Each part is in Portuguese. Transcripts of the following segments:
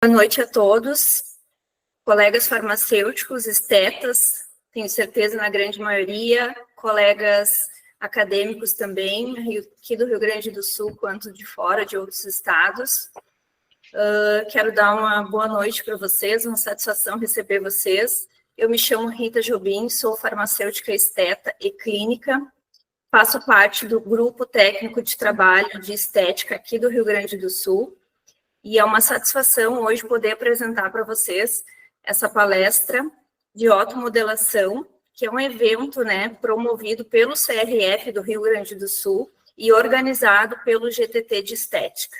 Boa noite a todos, colegas farmacêuticos, estetas, tenho certeza na grande maioria, colegas acadêmicos também, aqui do Rio Grande do Sul, quanto de fora, de outros estados. Quero dar uma boa noite para vocês, uma satisfação receber vocês. Eu me chamo Rita Jobim, sou farmacêutica esteta e clínica, faço parte do grupo técnico de trabalho de estética aqui do Rio Grande do Sul, e é uma satisfação hoje poder apresentar para vocês essa palestra de otomodelação, que é um evento, promovido pelo CRF do Rio Grande do Sul e organizado pelo GTT de Estética.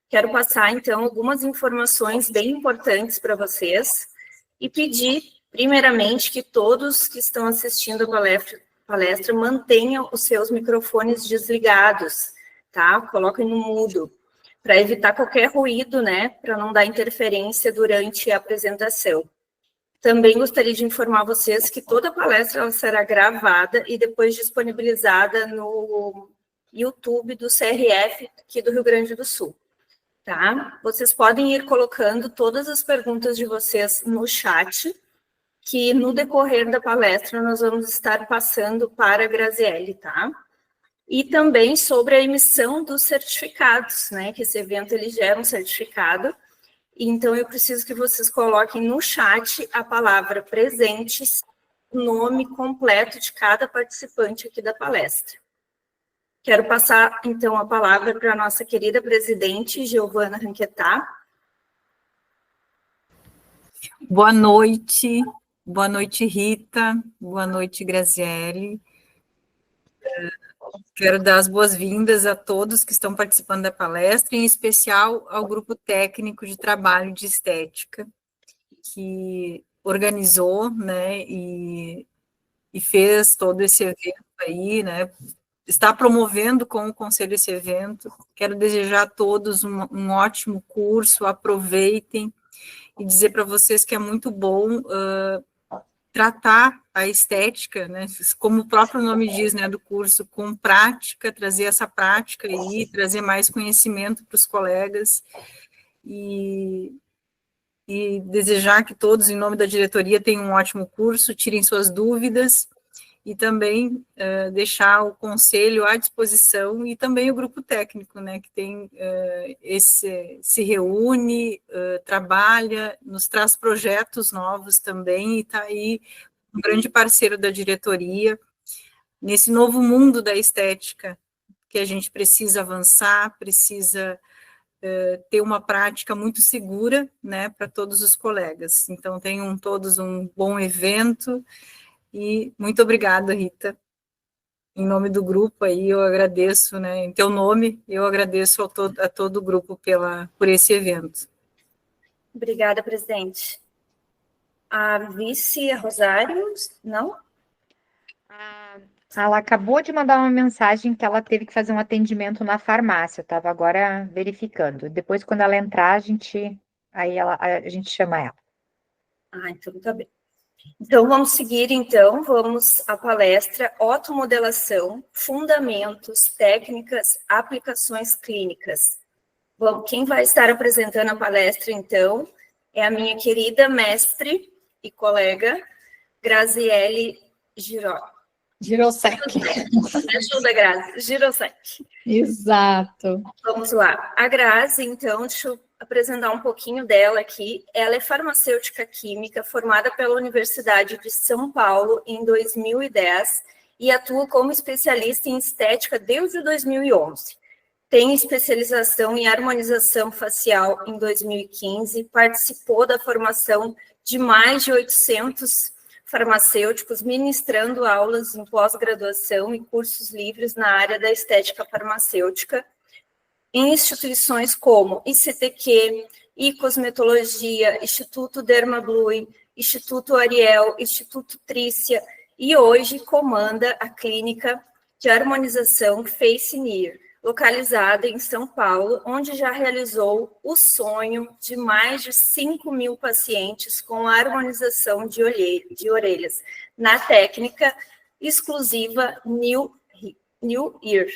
Quero passar, então, algumas informações bem importantes para vocês e pedir, primeiramente, que todos que estão assistindo a palestra mantenham os seus microfones desligados, tá? Coloquem no mudo, para evitar qualquer ruído, para não dar interferência durante a apresentação. Também gostaria de informar vocês que toda a palestra ela será gravada e depois disponibilizada no YouTube do CRF aqui do Rio Grande do Sul, tá? Vocês podem ir colocando todas as perguntas de vocês no chat, que no decorrer da palestra nós vamos estar passando para a Graziele, tá? E também sobre a emissão dos certificados, que esse evento ele gera um certificado, então eu preciso que vocês coloquem no chat a palavra presentes, o nome completo de cada participante aqui da palestra. Quero passar, então, a palavra para a nossa querida presidente, Giovana Ranquetá. Boa noite, Rita, boa noite, Graziele. Quero dar as boas-vindas a todos que estão participando da palestra, em especial ao grupo técnico de trabalho de estética, que organizou, e fez todo esse evento aí, está promovendo com o conselho esse evento. Quero desejar a todos um ótimo curso, aproveitem, e dizer para vocês que é muito bom tratar a estética, como o próprio nome diz, do curso, com prática, trazer essa prática aí, trazer mais conhecimento para os colegas, e desejar que todos, em nome da diretoria, tenham um ótimo curso, tirem suas dúvidas, e também deixar o conselho à disposição, e também o grupo técnico, que tem se reúne, trabalha, nos traz projetos novos também, e está aí um grande parceiro da diretoria, nesse novo mundo da estética, que a gente precisa avançar, precisa ter uma prática muito segura, para todos os colegas. Então, tenham todos um bom evento, e muito obrigada, Rita. Em nome do grupo aí, eu agradeço, em teu nome, eu agradeço a todo o grupo por esse evento. Obrigada, presidente. A vice, a Rosário, não? Ela acabou de mandar uma mensagem que ela teve que fazer um atendimento na farmácia, eu estava agora verificando. Depois, quando ela entrar, a gente chama ela. Então tá bem. Então, vamos seguir, vamos à palestra Otomodelação, Fundamentos, Técnicas, Aplicações Clínicas. Bom, quem vai estar apresentando a palestra, então, é a minha querida mestre e colega, Graziele Girosek. Ajuda, Grazi. Girosek. Exato. Vamos lá. A Grazi, então, deixa eu apresentar um pouquinho dela aqui. Ela é farmacêutica química, formada pela Universidade de São Paulo em 2010 e atua como especialista em estética desde 2011. Tem especialização em harmonização facial em 2015, participou da formação de mais de 800 farmacêuticos, ministrando aulas em pós-graduação e cursos livres na área da estética farmacêutica, em instituições como ICTQ, iCosmetologia, Instituto Dermablue, Instituto Ariel, Instituto Trícia, e hoje comanda a clínica de harmonização Face Near, localizada em São Paulo, onde já realizou o sonho de mais de 5.000 pacientes com a harmonização de orelhas, na técnica exclusiva New Ear.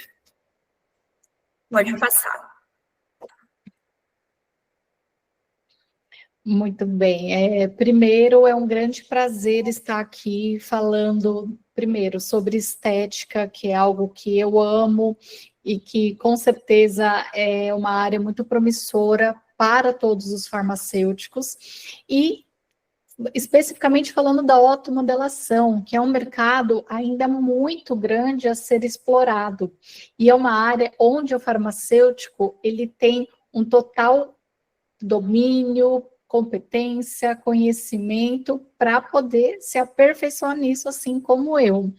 Pode passar. Muito bem. Primeiro, é um grande prazer estar aqui falando, primeiro, sobre estética, que é algo que eu amo e que, com certeza, é uma área muito promissora para todos os farmacêuticos. E, especificamente falando da otomodelação, que é um mercado ainda muito grande a ser explorado. E é uma área onde o farmacêutico ele tem um total domínio, competência, conhecimento para poder se aperfeiçoar nisso, assim como eu.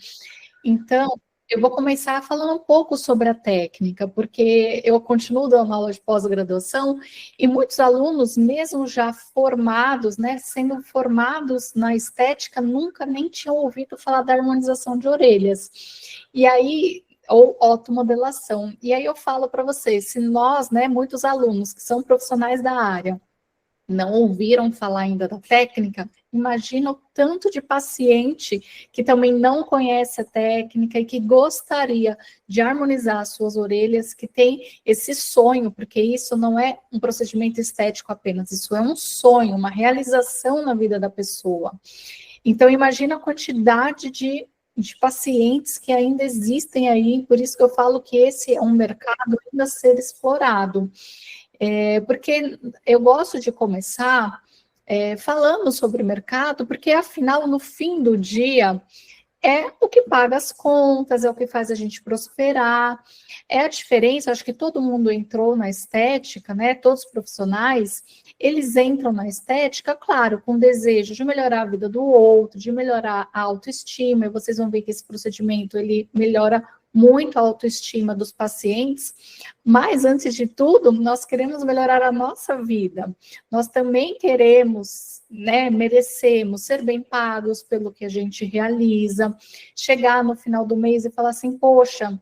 Então, eu vou começar falando um pouco sobre a técnica, porque eu continuo dando aula de pós-graduação e muitos alunos, mesmo já formados, né, sendo formados na estética, nunca nem tinham ouvido falar da harmonização de orelhas. E aí, ou otomodelação. E aí eu falo para vocês, se nós, né, muitos alunos que são profissionais da área, não ouviram falar ainda da técnica, imagina o tanto de paciente que também não conhece a técnica e que gostaria de harmonizar as suas orelhas, que tem esse sonho, porque isso não é um procedimento estético apenas, isso é um sonho, uma realização na vida da pessoa. Então, imagina a quantidade de pacientes que ainda existem aí, por isso que eu falo que esse é um mercado ainda a ser explorado. Porque eu gosto de começar falando sobre o mercado, porque afinal, no fim do dia, é o que paga as contas, é o que faz a gente prosperar, é a diferença, acho que todo mundo entrou na estética, né, todos os profissionais, eles entram na estética, claro, com desejo de melhorar a vida do outro, de melhorar a autoestima, e vocês vão ver que esse procedimento, ele melhora muito a autoestima dos pacientes, mas, antes de tudo, nós queremos melhorar a nossa vida, nós também queremos, né, merecemos ser bem pagos pelo que a gente realiza, chegar no final do mês e falar assim, poxa,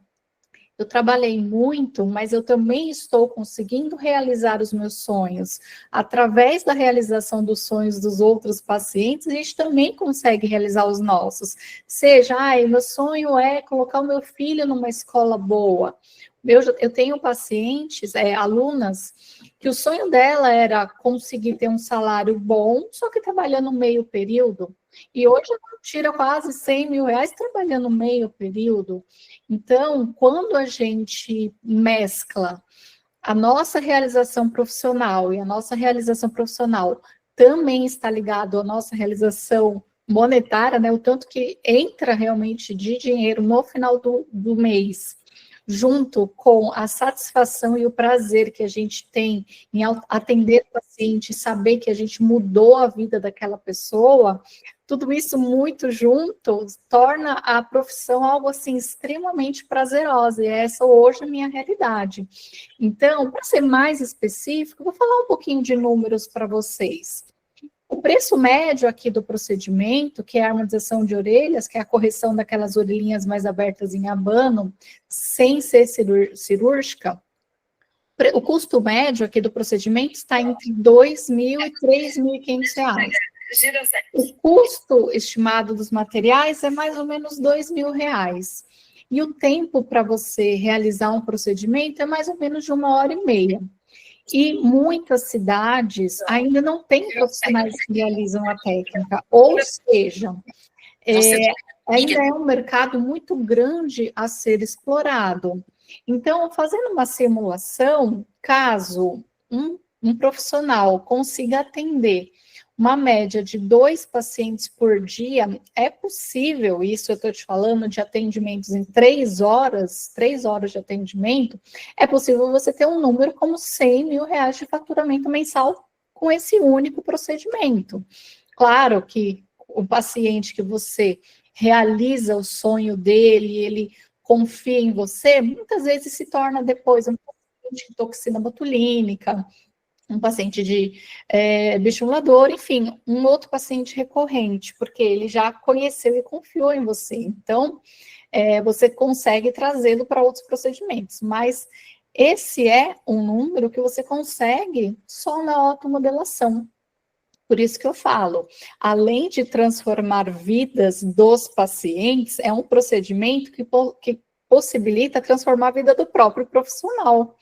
eu trabalhei muito, mas eu também estou conseguindo realizar os meus sonhos. Através da realização dos sonhos dos outros pacientes, a gente também consegue realizar os nossos. Seja, meu sonho é colocar o meu filho numa escola boa. Eu tenho pacientes, alunas, que o sonho dela era conseguir ter um salário bom, só que trabalhando meio período. E hoje ela tira quase 100 mil reais trabalhando meio período. Então, quando a gente mescla a nossa realização profissional e a nossa realização profissional também está ligado à nossa realização monetária, né? O tanto que entra realmente de dinheiro no final do mês, junto com a satisfação e o prazer que a gente tem em atender o paciente, saber que a gente mudou a vida daquela pessoa, tudo isso muito junto torna a profissão algo assim extremamente prazerosa, e essa hoje é a minha realidade. Então, para ser mais específico, vou falar um pouquinho de números para vocês. O preço médio aqui do procedimento, que é a harmonização de orelhas, que é a correção daquelas orelhinhas mais abertas em abano, sem ser cirúrgica, o custo médio aqui do procedimento está entre R$ 2.000 e R$ 3.500. O custo estimado dos materiais é mais ou menos R$ 2.000. E o tempo para você realizar um procedimento é mais ou menos de 1h30. E muitas cidades ainda não têm profissionais que realizam a técnica, ou seja, ainda é um mercado muito grande a ser explorado. Então, fazendo uma simulação, caso um profissional consiga atender uma média de 2 pacientes por dia, é possível, isso eu estou te falando de atendimentos em 3 horas de atendimento, é possível você ter um número como R$ 100 mil de faturamento mensal com esse único procedimento. Claro que o paciente que você realiza o sonho dele, ele confia em você, muitas vezes se torna depois um paciente de toxina botulínica, um paciente de bioestimulador, enfim, um outro paciente recorrente, porque ele já conheceu e confiou em você. Então, você consegue trazê-lo para outros procedimentos, mas esse é um número que você consegue só na otomodelação. Por isso que eu falo, além de transformar vidas dos pacientes, é um procedimento que possibilita transformar a vida do próprio profissional.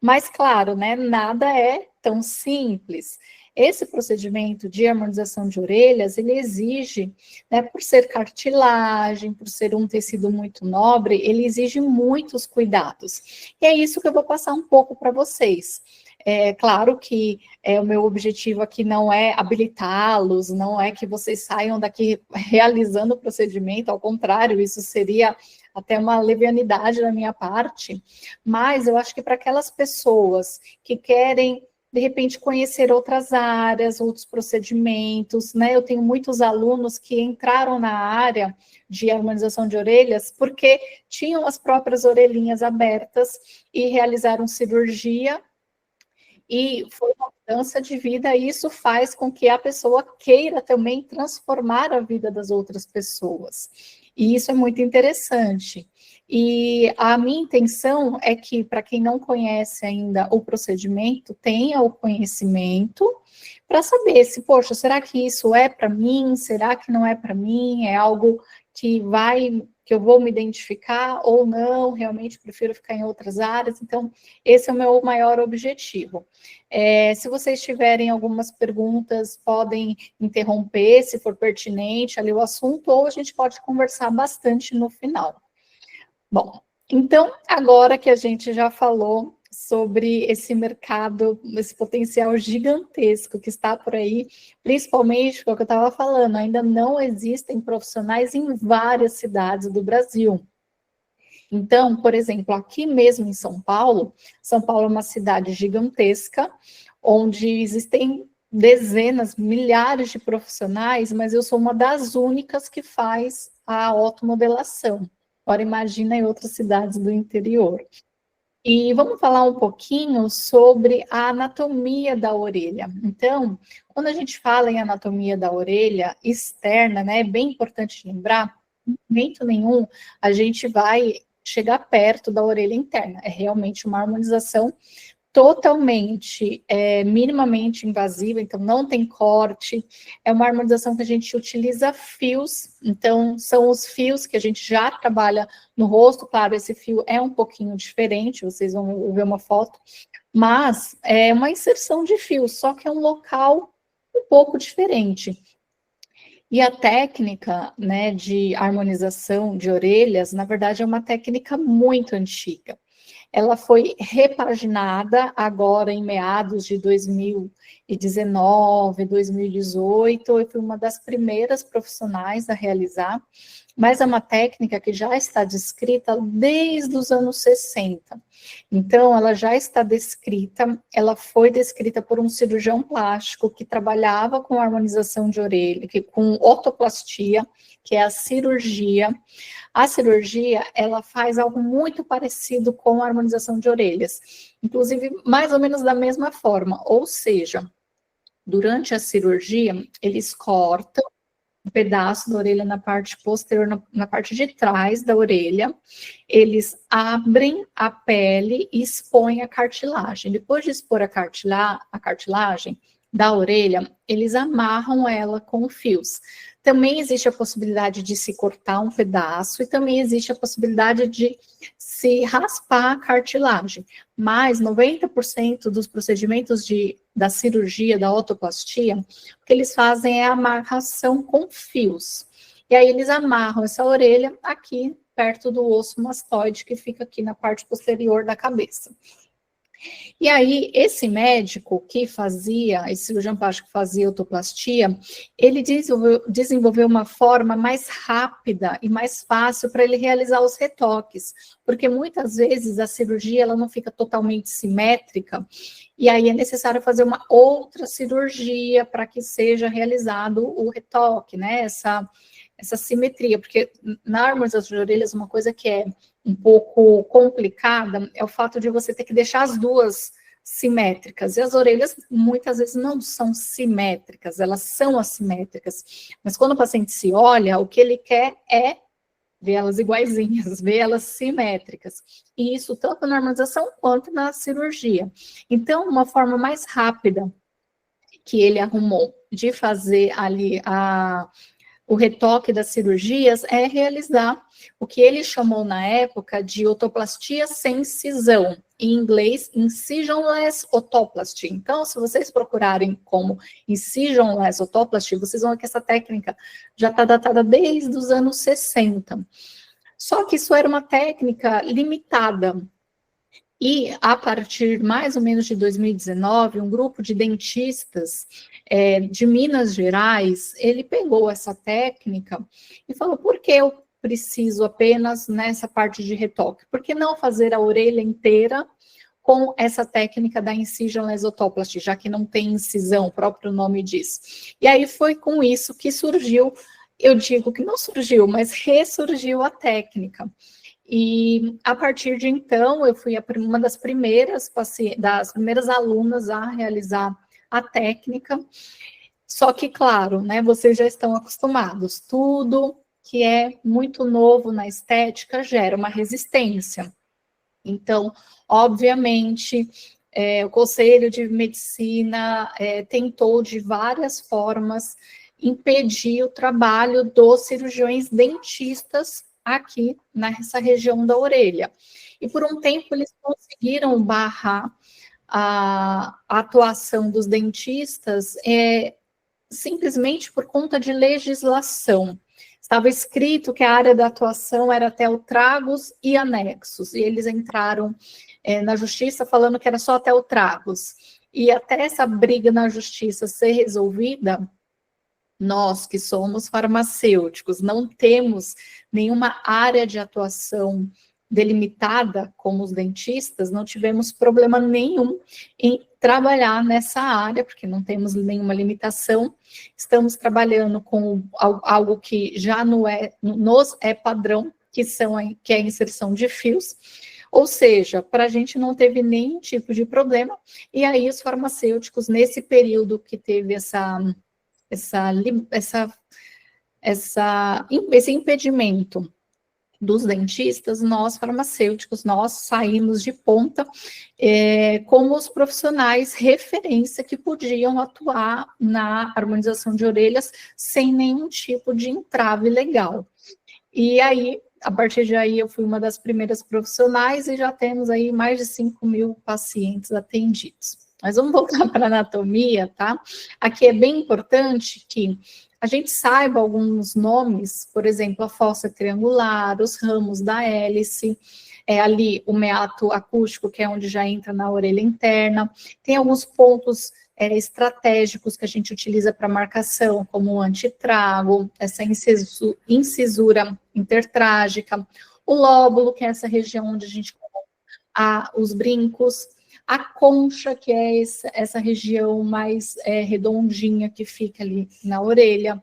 Mas, claro, né, nada é tão simples. esse procedimento de harmonização de orelhas, ele exige, né, por ser cartilagem, por ser um tecido muito nobre, ele exige muitos cuidados. E é isso que eu vou passar um pouco para vocês. É claro que o meu objetivo aqui não é habilitá-los, não é que vocês saiam daqui realizando o procedimento, ao contrário, isso seria até uma levianidade da minha parte, mas eu acho que para aquelas pessoas que querem, de repente, conhecer outras áreas, outros procedimentos, né? Eu tenho muitos alunos que entraram na área de harmonização de orelhas porque tinham as próprias orelhinhas abertas e realizaram cirurgia, e foi uma mudança de vida, e isso faz com que a pessoa queira também transformar a vida das outras pessoas. E isso é muito interessante. E a minha intenção é que, para quem não conhece ainda o procedimento, tenha o conhecimento para saber se, poxa, será que isso é para mim? Será que não é para mim? É algo que eu vou me identificar ou não? Realmente prefiro ficar em outras áreas. Então, esse é o meu maior objetivo. Se vocês tiverem algumas perguntas, podem interromper, se for pertinente ali o assunto, ou a gente pode conversar bastante no final. Bom, então, agora que a gente já falou sobre esse mercado, esse potencial gigantesco que está por aí, principalmente, como eu estava falando, ainda não existem profissionais em várias cidades do Brasil. Então, por exemplo, aqui mesmo em São Paulo é uma cidade gigantesca, onde existem dezenas, milhares de profissionais, mas eu sou uma das únicas que faz a otomodelação. Agora, imagina em outras cidades do interior. E vamos falar um pouquinho sobre a anatomia da orelha. Então, quando a gente fala em anatomia da orelha externa, né, é bem importante lembrar, em momento nenhum a gente vai chegar perto da orelha interna. É realmente uma harmonização totalmente, minimamente invasiva, então não tem corte, é uma harmonização que a gente utiliza fios, então são os fios que a gente já trabalha no rosto, claro, esse fio é um pouquinho diferente, vocês vão ver uma foto, mas é uma inserção de fios, só que é um local um pouco diferente. E a técnica, né, de harmonização de orelhas, na verdade, é uma técnica muito antiga. Ela foi repaginada agora em meados de 2019, 2018, eu fui uma das primeiras profissionais a realizar, mas é uma técnica que já está descrita desde os anos 60. Então, ela já está descrita, ela foi descrita por um cirurgião plástico que trabalhava com harmonização de orelha, com otoplastia, que é a cirurgia. A cirurgia, ela faz algo muito parecido com a harmonização de orelhas, inclusive mais ou menos da mesma forma, ou seja, durante a cirurgia, eles cortam um pedaço da orelha na parte posterior, na parte de trás da orelha, eles abrem a pele e expõem a cartilagem. Depois de expor a cartilagem da orelha, eles amarram ela com fios. Também existe a possibilidade de se cortar um pedaço e também existe a possibilidade de se raspar a cartilagem. Mas 90% dos procedimentos da cirurgia, da otoplastia, o que eles fazem é a amarração com fios. E aí eles amarram essa orelha aqui, perto do osso mastoide, que fica aqui na parte posterior da cabeça. E aí, esse médico que fazia, esse cirurgião plástico que fazia otoplastia, ele desenvolveu uma forma mais rápida e mais fácil para ele realizar os retoques, porque muitas vezes a cirurgia ela não fica totalmente simétrica, e aí é necessário fazer uma outra cirurgia para que seja realizado o retoque, né? Essa simetria, porque na harmonização de orelhas uma coisa que é um pouco complicada é o fato de você ter que deixar as duas simétricas, e as orelhas muitas vezes não são simétricas, elas são assimétricas, mas quando o paciente se olha, o que ele quer é ver elas iguaizinhas, ver elas simétricas, e isso tanto na harmonização quanto na cirurgia. Então, uma forma mais rápida que ele arrumou de fazer ali o retoque das cirurgias é realizar o que ele chamou na época de otoplastia sem cisão. em inglês, incisionless otoplasty. Então, se vocês procurarem como incisionless otoplasty, vocês vão ver que essa técnica já está datada desde os anos 60. Só que isso era uma técnica limitada. E, a partir mais ou menos de 2019, um grupo de dentistas de Minas Gerais, ele pegou essa técnica e falou, por que eu preciso apenas nessa parte de retoque? Por que não fazer a orelha inteira com essa técnica da incisionless otoplasty, já que não tem incisão, o próprio nome diz. E aí foi com isso que surgiu, eu digo que não surgiu, mas ressurgiu a técnica. E a partir de então, eu fui uma das primeiras alunas a realizar a técnica. Só que, claro, né, vocês já estão acostumados, tudo que é muito novo na estética gera uma resistência. Então, obviamente, o Conselho de Medicina tentou de várias formas impedir o trabalho dos cirurgiões dentistas aqui nessa região da orelha. E por um tempo eles conseguiram barrar a atuação dos dentistas simplesmente por conta de legislação. Estava escrito que a área da atuação era até o tragos e anexos, e eles entraram na justiça falando que era só até o tragos. E até essa briga na justiça ser resolvida, nós que somos farmacêuticos, não temos nenhuma área de atuação delimitada como os dentistas, não tivemos problema nenhum em trabalhar nessa área, porque não temos nenhuma limitação, estamos trabalhando com algo que já nos é padrão, que é a inserção de fios, ou seja, para a gente não teve nenhum tipo de problema, e aí os farmacêuticos, nesse período que teve esse impedimento dos dentistas, nós farmacêuticos, nós saímos de ponta como os profissionais referência que podiam atuar na harmonização de orelhas sem nenhum tipo de entrave legal. E aí, a partir de aí, eu fui uma das primeiras profissionais e já temos aí mais de 5.000 pacientes atendidos. Mas vamos voltar para a anatomia, tá? Aqui é bem importante que a gente saiba alguns nomes, por exemplo, a fossa triangular, os ramos da hélice, ali o meato acústico, que é onde já entra na orelha interna. Tem alguns pontos estratégicos que a gente utiliza para marcação, como o antitrago, essa incisura intertrágica, o lóbulo, que é essa região onde a gente coloca os brincos, a concha, que é essa região mais redondinha que fica ali na orelha.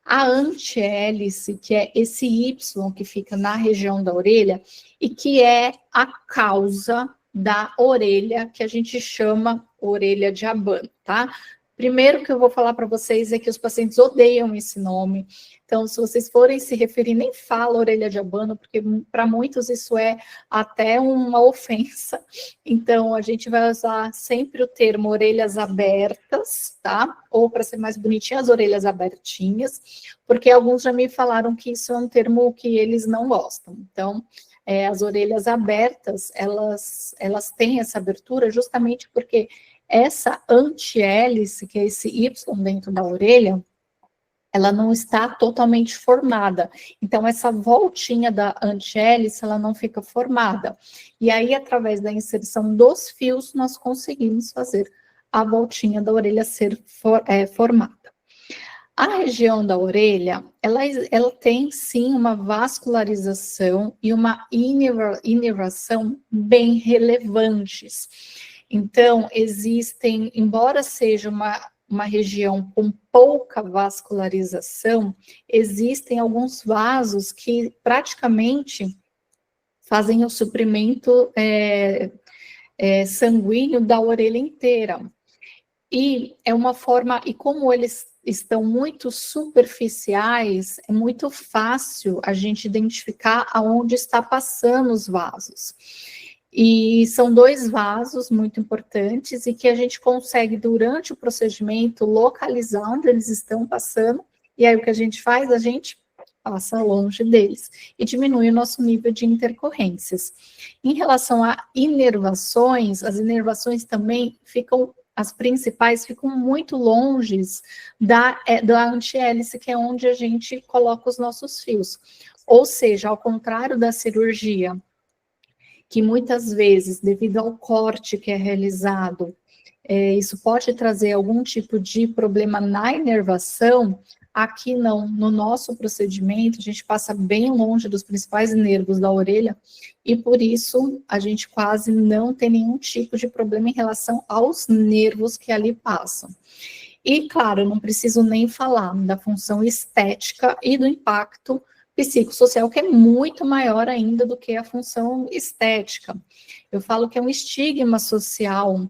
A antihélice, que é esse Y que fica na região da orelha e que é a causa da orelha, que a gente chama orelha de abano, tá? Primeiro que eu vou falar para vocês é que os pacientes odeiam esse nome. Então, se vocês forem se referir, nem fala orelha de abano, porque para muitos isso é até uma ofensa. Então, a gente vai usar sempre o termo orelhas abertas, tá? Ou, para ser mais bonitinho, as orelhas abertinhas, porque alguns já me falaram que isso é um termo que eles não gostam. Então, as orelhas abertas, elas têm essa abertura justamente porque essa antihélice, que é esse Y dentro da orelha, ela não está totalmente formada. Então, essa voltinha da antihélice, ela não fica formada. E aí, através da inserção dos fios, nós conseguimos fazer a voltinha da orelha ser formada. A região da orelha, ela tem, sim, uma vascularização e uma inervação bem relevantes. Então, existem, embora seja uma região com pouca vascularização, existem alguns vasos que praticamente fazem o suprimento sanguíneo da orelha inteira. E é uma forma, e como eles estão muito superficiais, é muito fácil a gente identificar aonde está passando os vasos. E são 2 vasos muito importantes e que a gente consegue, durante o procedimento, localizar onde eles estão passando. E aí, o que a gente faz? A gente passa longe deles e diminui o nosso nível de intercorrências. Em relação a inervações, as inervações também ficam, as principais ficam muito longe da antihélice, que é onde a gente coloca os nossos fios. Ou seja, ao contrário da cirurgia, que muitas vezes, devido ao corte que é realizado, isso pode trazer algum tipo de problema na inervação. Aqui não, no nosso procedimento, a gente passa bem longe dos principais nervos da orelha, e por isso a gente quase não tem nenhum tipo de problema em relação aos nervos que ali passam. E, claro, eu não preciso nem falar da função estética e do impacto psicossocial, que é muito maior ainda do que a função estética. Eu falo que é um estigma social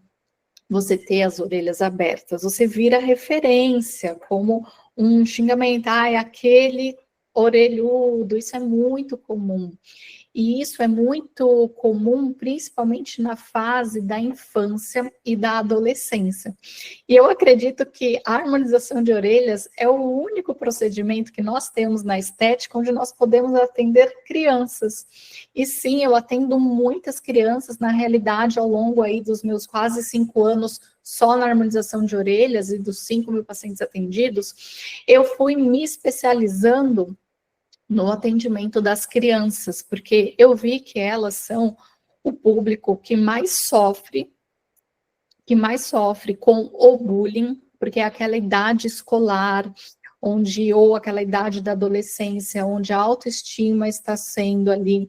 você ter as orelhas abertas, você vira referência, como um xingamento, é aquele orelhudo, isso é muito comum. E isso é muito comum, principalmente na fase da infância e da adolescência. E eu acredito que a harmonização de orelhas é o único procedimento que nós temos na estética onde nós podemos atender crianças. E sim, eu atendo muitas crianças, na realidade, ao longo aí dos meus quase 5 anos só na harmonização de orelhas e dos 5.000 pacientes atendidos, eu fui me especializando no atendimento das crianças, porque eu vi que elas são o público que mais sofre com o bullying, porque é aquela idade escolar, ou aquela idade da adolescência, onde a autoestima está sendo ali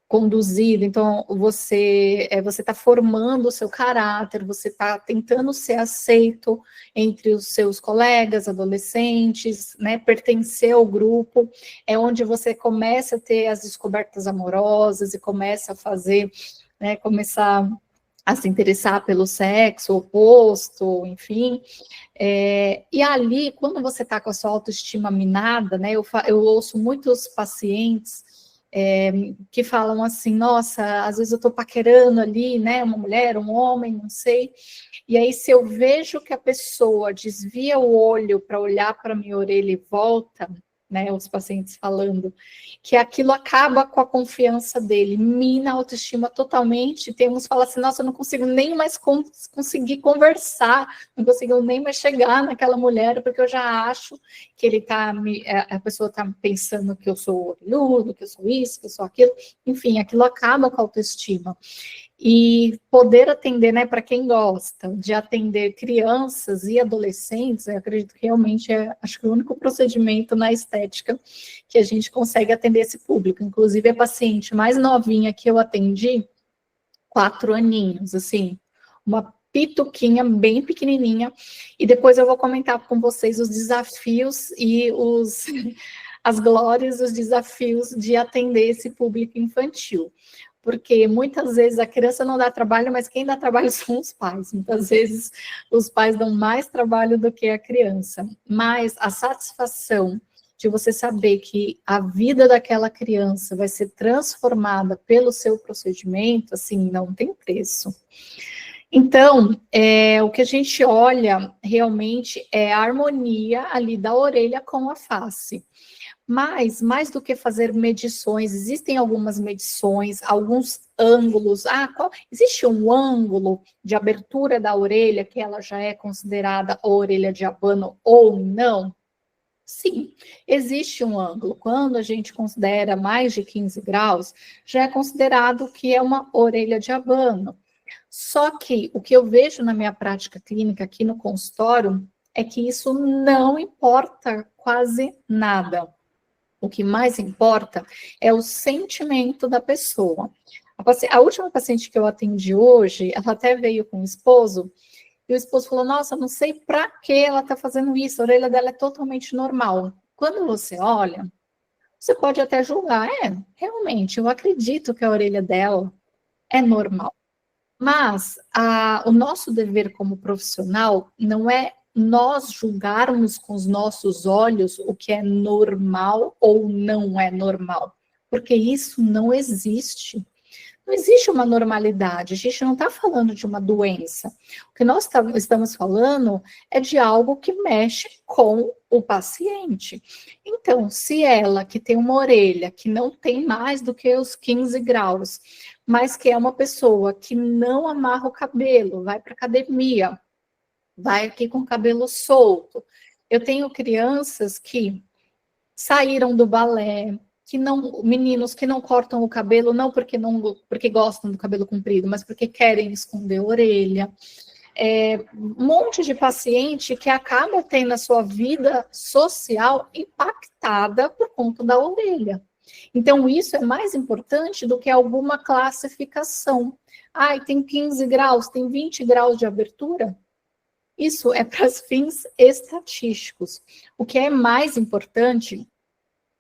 conduzida. Então, você está formando o seu caráter, você está tentando ser aceito entre os seus colegas, adolescentes, né, pertencer ao grupo, é onde você começa a ter as descobertas amorosas e começa a fazer, né, começar a se interessar pelo sexo oposto, enfim. E ali, quando você está com a sua autoestima minada, né, eu ouço muitos pacientes que falam assim, nossa, às vezes eu estou paquerando ali, né, uma mulher, um homem, não sei, e aí se eu vejo que a pessoa desvia o olho para olhar para a minha orelha e volta, né, os pacientes falando, que aquilo acaba com a confiança dele, mina a autoestima totalmente. Tem uns que falam assim, nossa, eu não consigo nem mais conseguir conversar, não consigo nem mais chegar naquela mulher, porque eu já acho que a pessoa está pensando que eu sou orelhudo, que eu sou isso, que eu sou aquilo, enfim, aquilo acaba com a autoestima. E poder atender, né, para quem gosta de atender crianças e adolescentes, eu acredito que realmente acho que o único procedimento na estética que a gente consegue atender esse público. Inclusive, a paciente mais novinha que eu atendi, 4 aninhos, assim, uma pituquinha bem pequenininha, e depois eu vou comentar com vocês os desafios e as glórias, os desafios de atender esse público infantil. Porque muitas vezes a criança não dá trabalho, mas quem dá trabalho são os pais. Muitas vezes os pais dão mais trabalho do que a criança. Mas a satisfação de você saber que a vida daquela criança vai ser transformada pelo seu procedimento, assim, não tem preço. Então, o que a gente olha realmente é a harmonia ali da orelha com a face. Mas, mais do que fazer medições, existem algumas medições, alguns ângulos. Existe um ângulo de abertura da orelha que ela já é considerada a orelha de abano ou não? Sim, existe um ângulo. Quando a gente considera mais de 15 graus, já é considerado que é uma orelha de abano. Só que o que eu vejo na minha prática clínica aqui no consultório é que isso não importa quase nada. O que mais importa é o sentimento da pessoa. A última paciente que eu atendi hoje, ela até veio com o esposo, e o esposo falou, nossa, não sei para que ela está fazendo isso, a orelha dela é totalmente normal. Quando você olha, você pode até julgar, realmente, eu acredito que a orelha dela é normal. Mas o nosso dever como profissional não é nós julgarmos com os nossos olhos o que é normal ou não é normal, porque isso não existe. Não existe uma normalidade, a gente não está falando de uma doença. O que nós estamos falando é de algo que mexe com o paciente. Então, se ela que tem uma orelha que não tem mais do que os 15 graus, mas que é uma pessoa que não amarra o cabelo, vai para academia, vai aqui com o cabelo solto. Eu tenho crianças que saíram do balé, que não, meninos que não cortam o cabelo, não porque gostam do cabelo comprido, mas porque querem esconder a orelha. Um monte de paciente que acaba tendo a sua vida social impactada por conta da orelha. Então, isso é mais importante do que alguma classificação. Tem 15 graus, tem 20 graus de abertura. Isso é para fins estatísticos. O que é mais importante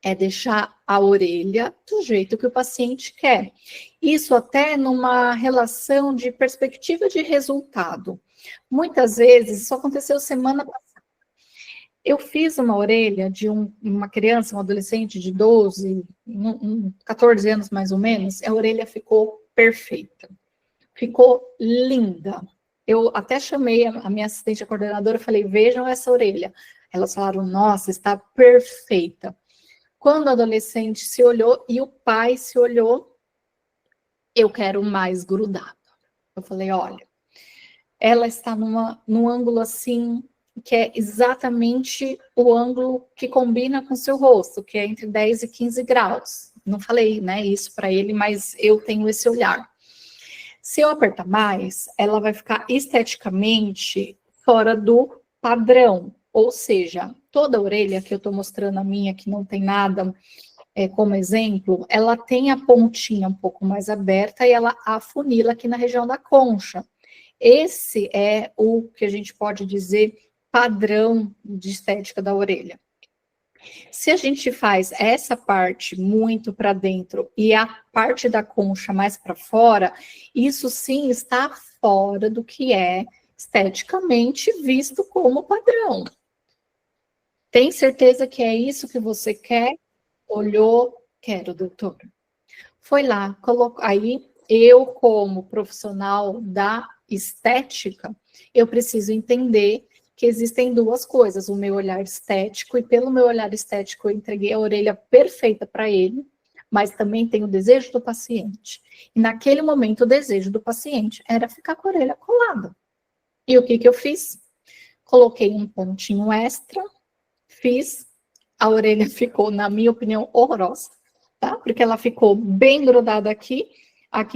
é deixar a orelha do jeito que o paciente quer. Isso até numa relação de perspectiva de resultado. Muitas vezes, isso aconteceu semana passada. Eu fiz uma orelha de uma criança, um adolescente de 12, 14 anos mais ou menos, a orelha ficou perfeita. Ficou linda. Eu até chamei a minha assistente, a coordenadora, falei, vejam essa orelha. Elas falaram, nossa, está perfeita. Quando o adolescente se olhou e o pai se olhou, eu quero mais grudado. Eu falei, olha, ela está num ângulo assim, que é exatamente o ângulo que combina com o seu rosto, que é entre 10 e 15 graus. Não falei, né, isso para ele, mas eu tenho esse olhar. Se eu apertar mais, ela vai ficar esteticamente fora do padrão. Ou seja, toda a orelha que eu estou mostrando a minha, que não tem nada como exemplo, ela tem a pontinha um pouco mais aberta e ela afunila aqui na região da concha. Esse é o que a gente pode dizer padrão de estética da orelha. Se a gente faz essa parte muito para dentro e a parte da concha mais para fora, isso sim está fora do que é esteticamente visto como padrão. Tem certeza que é isso que você quer? Olhou, quero, doutor. Foi lá, colocou. Aí, eu, como profissional da estética, eu preciso entender que existem duas coisas, o meu olhar estético, e pelo meu olhar estético eu entreguei a orelha perfeita para ele, mas também tem o desejo do paciente. E naquele momento, o desejo do paciente era ficar com a orelha colada. E o que eu fiz? Coloquei um pontinho extra, a orelha ficou, na minha opinião, horrorosa, tá? Porque ela ficou bem grudada aqui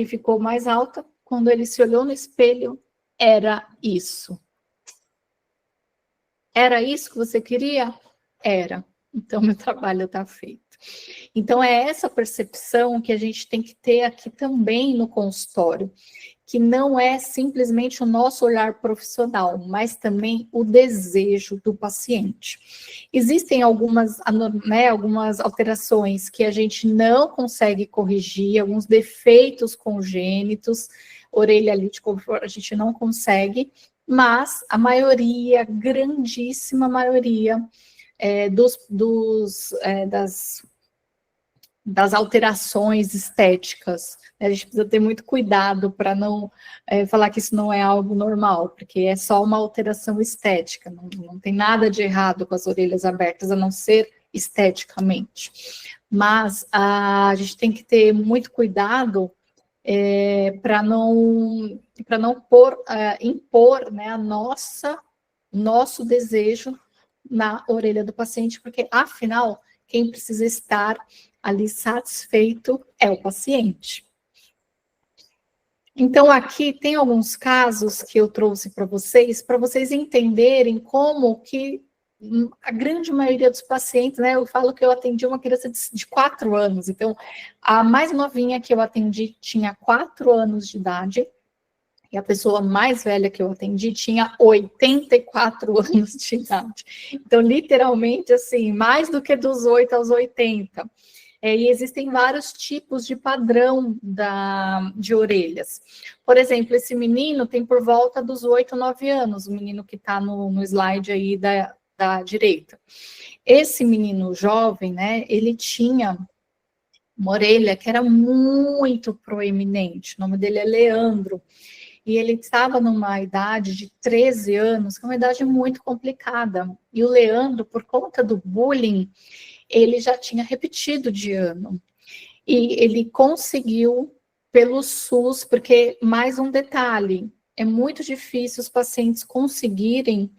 ficou mais alta. Quando ele se olhou no espelho, era isso. Era isso que você queria? Era. Então, meu trabalho está feito. Então, é essa percepção que a gente tem que ter aqui também no consultório, que não é simplesmente o nosso olhar profissional, mas também o desejo do paciente. Existem algumas alterações que a gente não consegue corrigir, alguns defeitos congênitos, orelha lítica, a gente não consegue, mas a maioria, grandíssima maioria das alterações estéticas, a gente precisa ter muito cuidado para não falar que isso não é algo normal, porque é só uma alteração estética, não tem nada de errado com as orelhas abertas, a não ser esteticamente. Mas a gente tem que ter muito cuidado para não impor, né, nosso desejo na orelha do paciente, porque, afinal, quem precisa estar ali satisfeito é o paciente. Então, aqui tem alguns casos que eu trouxe para vocês entenderem como que a grande maioria dos pacientes, né, eu falo que eu atendi uma criança de 4 anos, então, a mais novinha que eu atendi tinha 4 anos de idade, e a pessoa mais velha que eu atendi tinha 84 anos de idade. Então, literalmente, assim, mais do que dos 8 aos 80. E existem vários tipos de padrão de orelhas. Por exemplo, esse menino tem por volta dos 8, 9 anos, o menino que está no slide aí da direita. Esse menino jovem, né, ele tinha uma orelha que era muito proeminente, o nome dele é Leandro, e ele estava numa idade de 13 anos, que é uma idade muito complicada, e o Leandro, por conta do bullying, ele já tinha repetido de ano, e ele conseguiu pelo SUS, porque, mais um detalhe, é muito difícil os pacientes conseguirem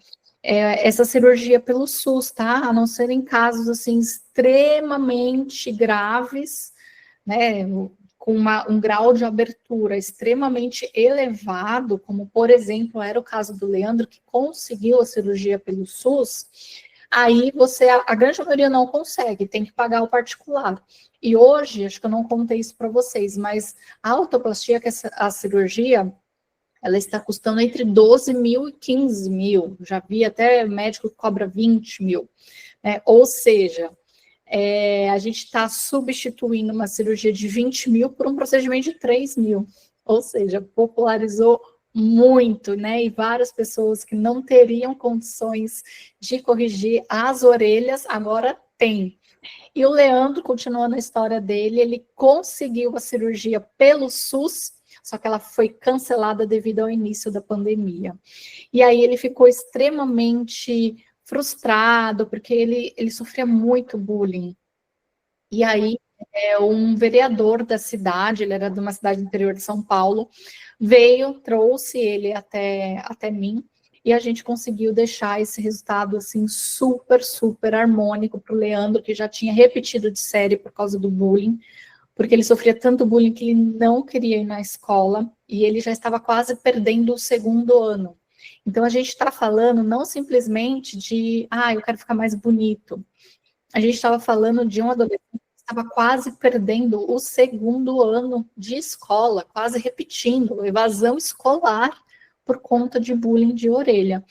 essa cirurgia pelo SUS, tá? A não ser em casos, assim, extremamente graves, né, com um grau de abertura extremamente elevado, como, por exemplo, era o caso do Leandro, que conseguiu a cirurgia pelo SUS, aí a grande maioria não consegue, tem que pagar o particular. E hoje, acho que eu não contei isso para vocês, mas a autoplastia, que é a cirurgia, ela está custando entre 12 mil e 15 mil. Já vi até médico que cobra 20 mil. Né? Ou seja, a gente está substituindo uma cirurgia de 20 mil por um procedimento de 3 mil. Ou seja, popularizou muito, né? E várias pessoas que não teriam condições de corrigir as orelhas, agora tem. E o Leandro, continuando a história dele, ele conseguiu a cirurgia pelo SUS, só que ela foi cancelada devido ao início da pandemia. E aí ele ficou extremamente frustrado, porque ele sofria muito bullying. E aí um vereador da cidade, ele era de uma cidade interior de São Paulo, trouxe ele até mim, e a gente conseguiu deixar esse resultado assim super, super harmônico para o Leandro, que já tinha repetido de série por causa do bullying, porque ele sofria tanto bullying que ele não queria ir na escola, e ele já estava quase perdendo o segundo ano. Então, a gente está falando não simplesmente de, eu quero ficar mais bonito. A gente estava falando de um adolescente que estava quase perdendo o segundo ano de escola, quase repetindo, evasão escolar por conta de bullying de orelha.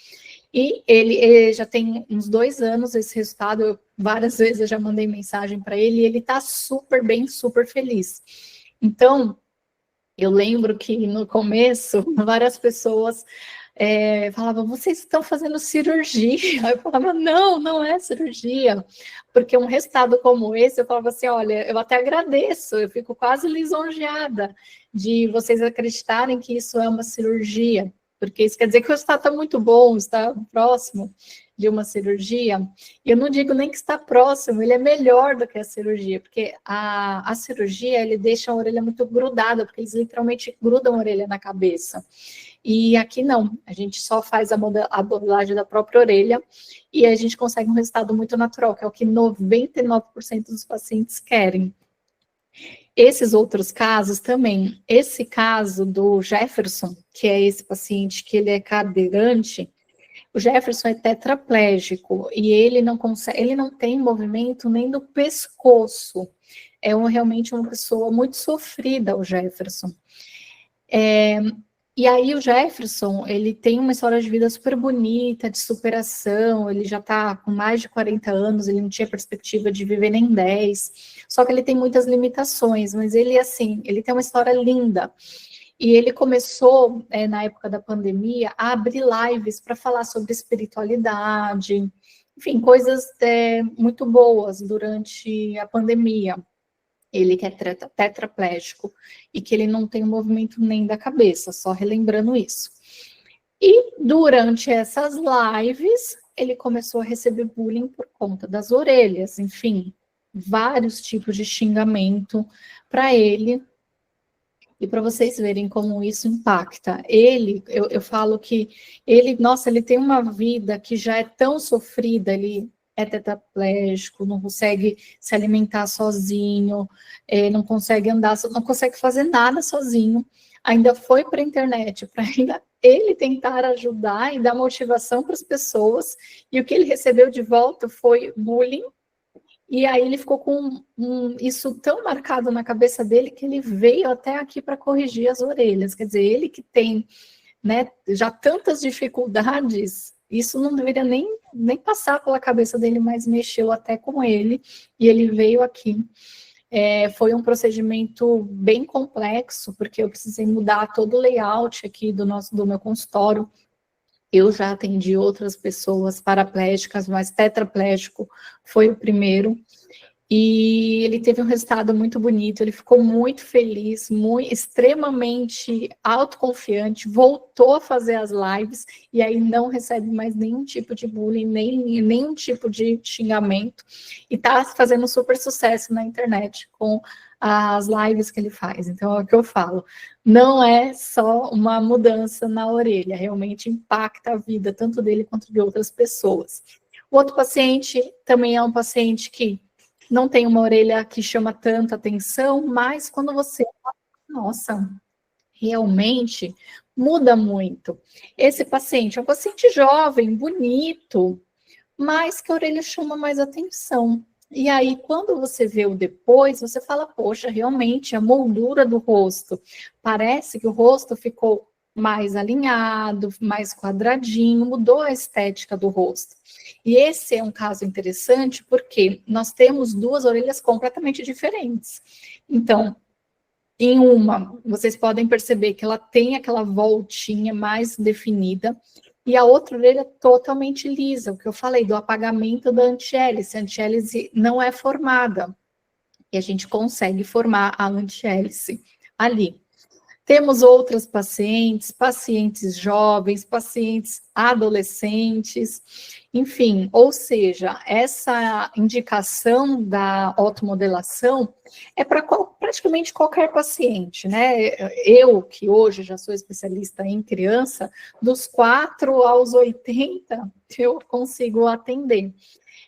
E ele já tem uns 2 anos esse resultado, várias vezes eu já mandei mensagem para ele, e ele está super bem, super feliz. Então, eu lembro que no começo, várias pessoas falavam, vocês estão fazendo cirurgia? Eu falava, não é cirurgia, porque um resultado como esse, eu falava assim, olha, eu até agradeço, eu fico quase lisonjeada de vocês acreditarem que isso é uma cirurgia, porque isso quer dizer que o resultado está muito bom, está próximo de uma cirurgia. E eu não digo nem que está próximo, ele é melhor do que a cirurgia, porque a cirurgia, ele deixa a orelha muito grudada, porque eles literalmente grudam a orelha na cabeça. E aqui não, a gente só faz a modelagem da própria orelha e a gente consegue um resultado muito natural, que é o que 99% dos pacientes querem. Esses outros casos também, esse caso do Jefferson, que é esse paciente que ele é cadeirante, o Jefferson é tetraplégico e ele não tem movimento nem do pescoço. Realmente uma pessoa muito sofrida, o Jefferson. E aí o Jefferson, ele tem uma história de vida super bonita, de superação, ele já está com mais de 40 anos, ele não tinha perspectiva de viver nem 10, só que ele tem muitas limitações, mas ele, assim, ele tem uma história linda. E ele começou, na época da pandemia, a abrir lives para falar sobre espiritualidade, enfim, coisas muito boas durante a pandemia. Ele que é tetraplégico e que ele não tem movimento nem da cabeça, só relembrando isso. E durante essas lives, ele começou a receber bullying por conta das orelhas, enfim, vários tipos de xingamento para ele. E para vocês verem como isso impacta. Eu falo que ele tem uma vida que já é tão sofrida, ele é tetraplégico, não consegue se alimentar sozinho, não consegue andar, não consegue fazer nada sozinho. Ainda foi para a internet, para ainda ele tentar ajudar e dar motivação para as pessoas, e o que ele recebeu de volta foi bullying. E aí ele ficou com isso tão marcado na cabeça dele que ele veio até aqui para corrigir as orelhas. Quer dizer, ele que tem, né, já tantas dificuldades, isso não deveria nem passar pela cabeça dele, mas mexeu até com ele, e ele veio aqui. Foi um procedimento bem complexo, porque eu precisei mudar todo o layout aqui do meu consultório. Eu já atendi outras pessoas paraplégicas, mas tetraplégico foi o primeiro. E ele teve um resultado muito bonito, ele ficou muito feliz, extremamente autoconfiante, voltou a fazer as lives e aí não recebe mais nenhum tipo de bullying, nenhum tipo de xingamento, e está fazendo super sucesso na internet com as lives que ele faz. Então é o que eu falo, não é só uma mudança na orelha, realmente impacta a vida tanto dele quanto de outras pessoas. O outro paciente também é um paciente que não tem uma orelha que chama tanta atenção, mas quando você... Nossa, realmente muda muito. Esse paciente é um paciente jovem, bonito, mas que a orelha chama mais atenção. E aí, quando você vê o depois, você fala, poxa, realmente, a moldura do rosto, parece que o rosto ficou mais alinhado, mais quadradinho, mudou a estética do rosto. E esse é um caso interessante porque nós temos duas orelhas completamente diferentes. Então, em uma, vocês podem perceber que ela tem aquela voltinha mais definida, e a outra orelha é totalmente lisa, o que eu falei do apagamento da antihélice. A antihélice não é formada, e a gente consegue formar a antihélice ali. Temos outras pacientes, pacientes jovens, pacientes adolescentes, enfim, ou seja, essa indicação da otomodelação é para praticamente qualquer paciente, né? Eu, que hoje já sou especialista em criança, dos 4 aos 80, eu consigo atender.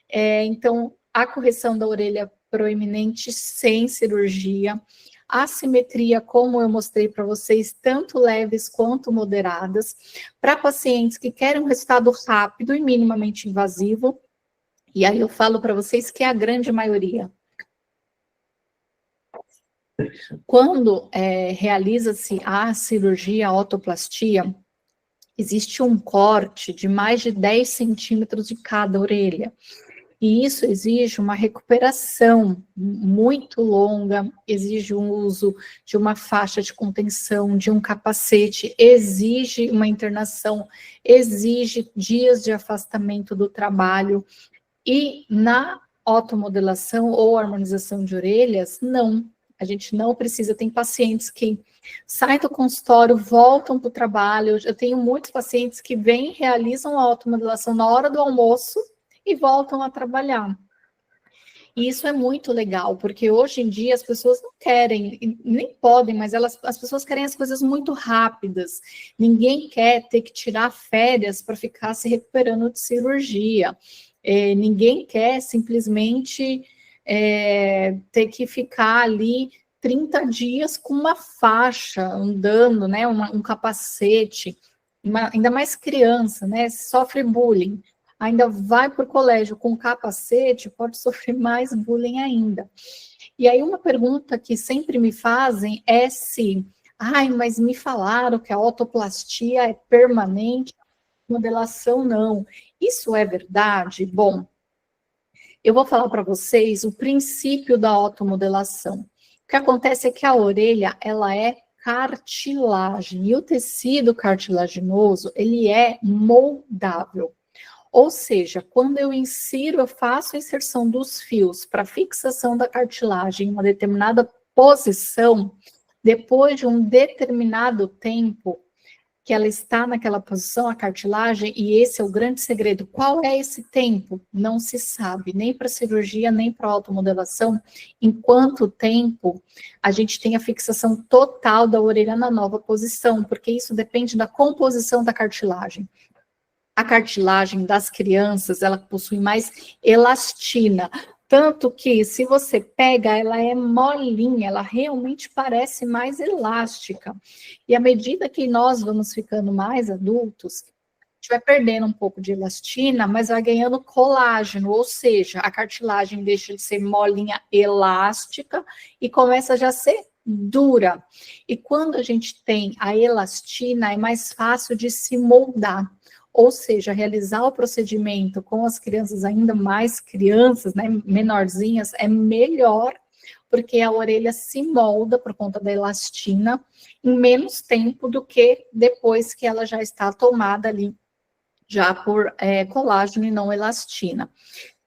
Então, a correção da orelha proeminente sem cirurgia, assimetria, como eu mostrei para vocês, tanto leves quanto moderadas, para pacientes que querem um resultado rápido e minimamente invasivo, e aí eu falo para vocês que é a grande maioria. Quando realiza-se a cirurgia, a otoplastia, existe um corte de mais de 10 centímetros de cada orelha. E isso exige uma recuperação muito longa, exige um uso de uma faixa de contenção, de um capacete, exige uma internação, exige dias de afastamento do trabalho. E na otomodelação ou harmonização de orelhas, não. A gente não precisa, tem pacientes que saem do consultório, voltam para o trabalho. Eu tenho muitos pacientes que vêm, realizam a otomodelação na hora do almoço, e voltam a trabalhar. E isso é muito legal, porque hoje em dia as pessoas não querem, nem podem, mas as pessoas querem as coisas muito rápidas. Ninguém quer ter que tirar férias para ficar se recuperando de cirurgia. Ninguém quer simplesmente ter que ficar ali 30 dias com uma faixa, andando, né, um capacete, ainda mais criança, né, sofre bullying. Ainda vai para o colégio com capacete, pode sofrer mais bullying ainda. E aí uma pergunta que sempre me fazem é se, mas me falaram que a otoplastia é permanente, a modelação não. Isso é verdade? Bom, eu vou falar para vocês o princípio da otomodelação. O que acontece é que a orelha, ela é cartilagem, e o tecido cartilaginoso, ele é moldável. Ou seja, quando eu faço a inserção dos fios para fixação da cartilagem em uma determinada posição, depois de um determinado tempo que ela está naquela posição, a cartilagem, e esse é o grande segredo. Qual é esse tempo? Não se sabe, nem para cirurgia, nem para automodelação, em quanto tempo a gente tem a fixação total da orelha na nova posição, porque isso depende da composição da cartilagem. A cartilagem das crianças, ela possui mais elastina, tanto que se você pega, ela é molinha, ela realmente parece mais elástica. E à medida que nós vamos ficando mais adultos, a gente vai perdendo um pouco de elastina, mas vai ganhando colágeno, ou seja, a cartilagem deixa de ser molinha elástica e começa já a ser dura. E quando a gente tem a elastina, é mais fácil de se moldar. Ou seja, realizar o procedimento com as crianças ainda mais crianças, né, menorzinhas, é melhor, porque a orelha se molda por conta da elastina em menos tempo do que depois que ela já está tomada ali, já por colágeno e não elastina.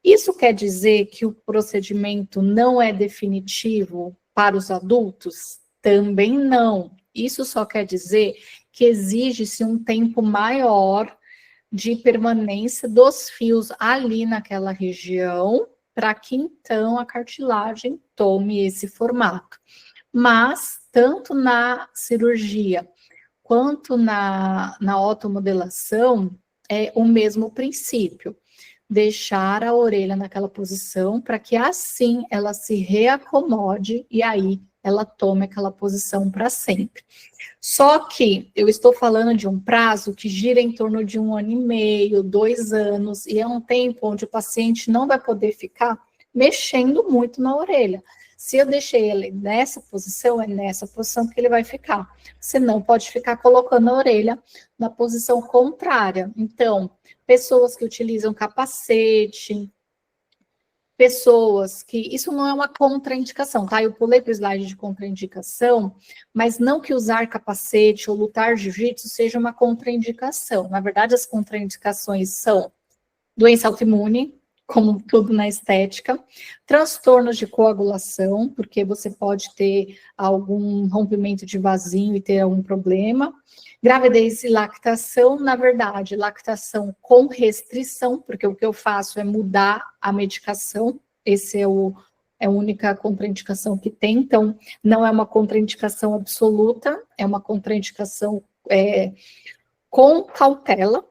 Isso quer dizer que o procedimento não é definitivo para os adultos? Também não. Isso só quer dizer que exige-se um tempo maior de permanência dos fios ali naquela região, para que então a cartilagem tome esse formato. Mas, tanto na cirurgia quanto na otomodelação, é o mesmo princípio. Deixar a orelha naquela posição para que assim ela se reacomode e aí ela tome aquela posição para sempre. Só que eu estou falando de um prazo que gira em torno de 1 ano e meio, 2 anos, e é um tempo onde o paciente não vai poder ficar mexendo muito na orelha. Se eu deixei ele nessa posição, é nessa posição que ele vai ficar. Você não pode ficar colocando a orelha na posição contrária. Então, pessoas que utilizam capacete, pessoas que... Isso não é uma contraindicação, tá? Eu pulei para o slide de contraindicação, mas não que usar capacete ou lutar jiu-jitsu seja uma contraindicação. Na verdade, as contraindicações são doença autoimune, como tudo na estética, transtornos de coagulação, porque você pode ter algum rompimento de vasinho e ter algum problema, gravidez e lactação, na verdade, lactação com restrição, porque o que eu faço é mudar a medicação, esse é a única contraindicação que tem, então não é uma contraindicação absoluta, é uma contraindicação com cautela,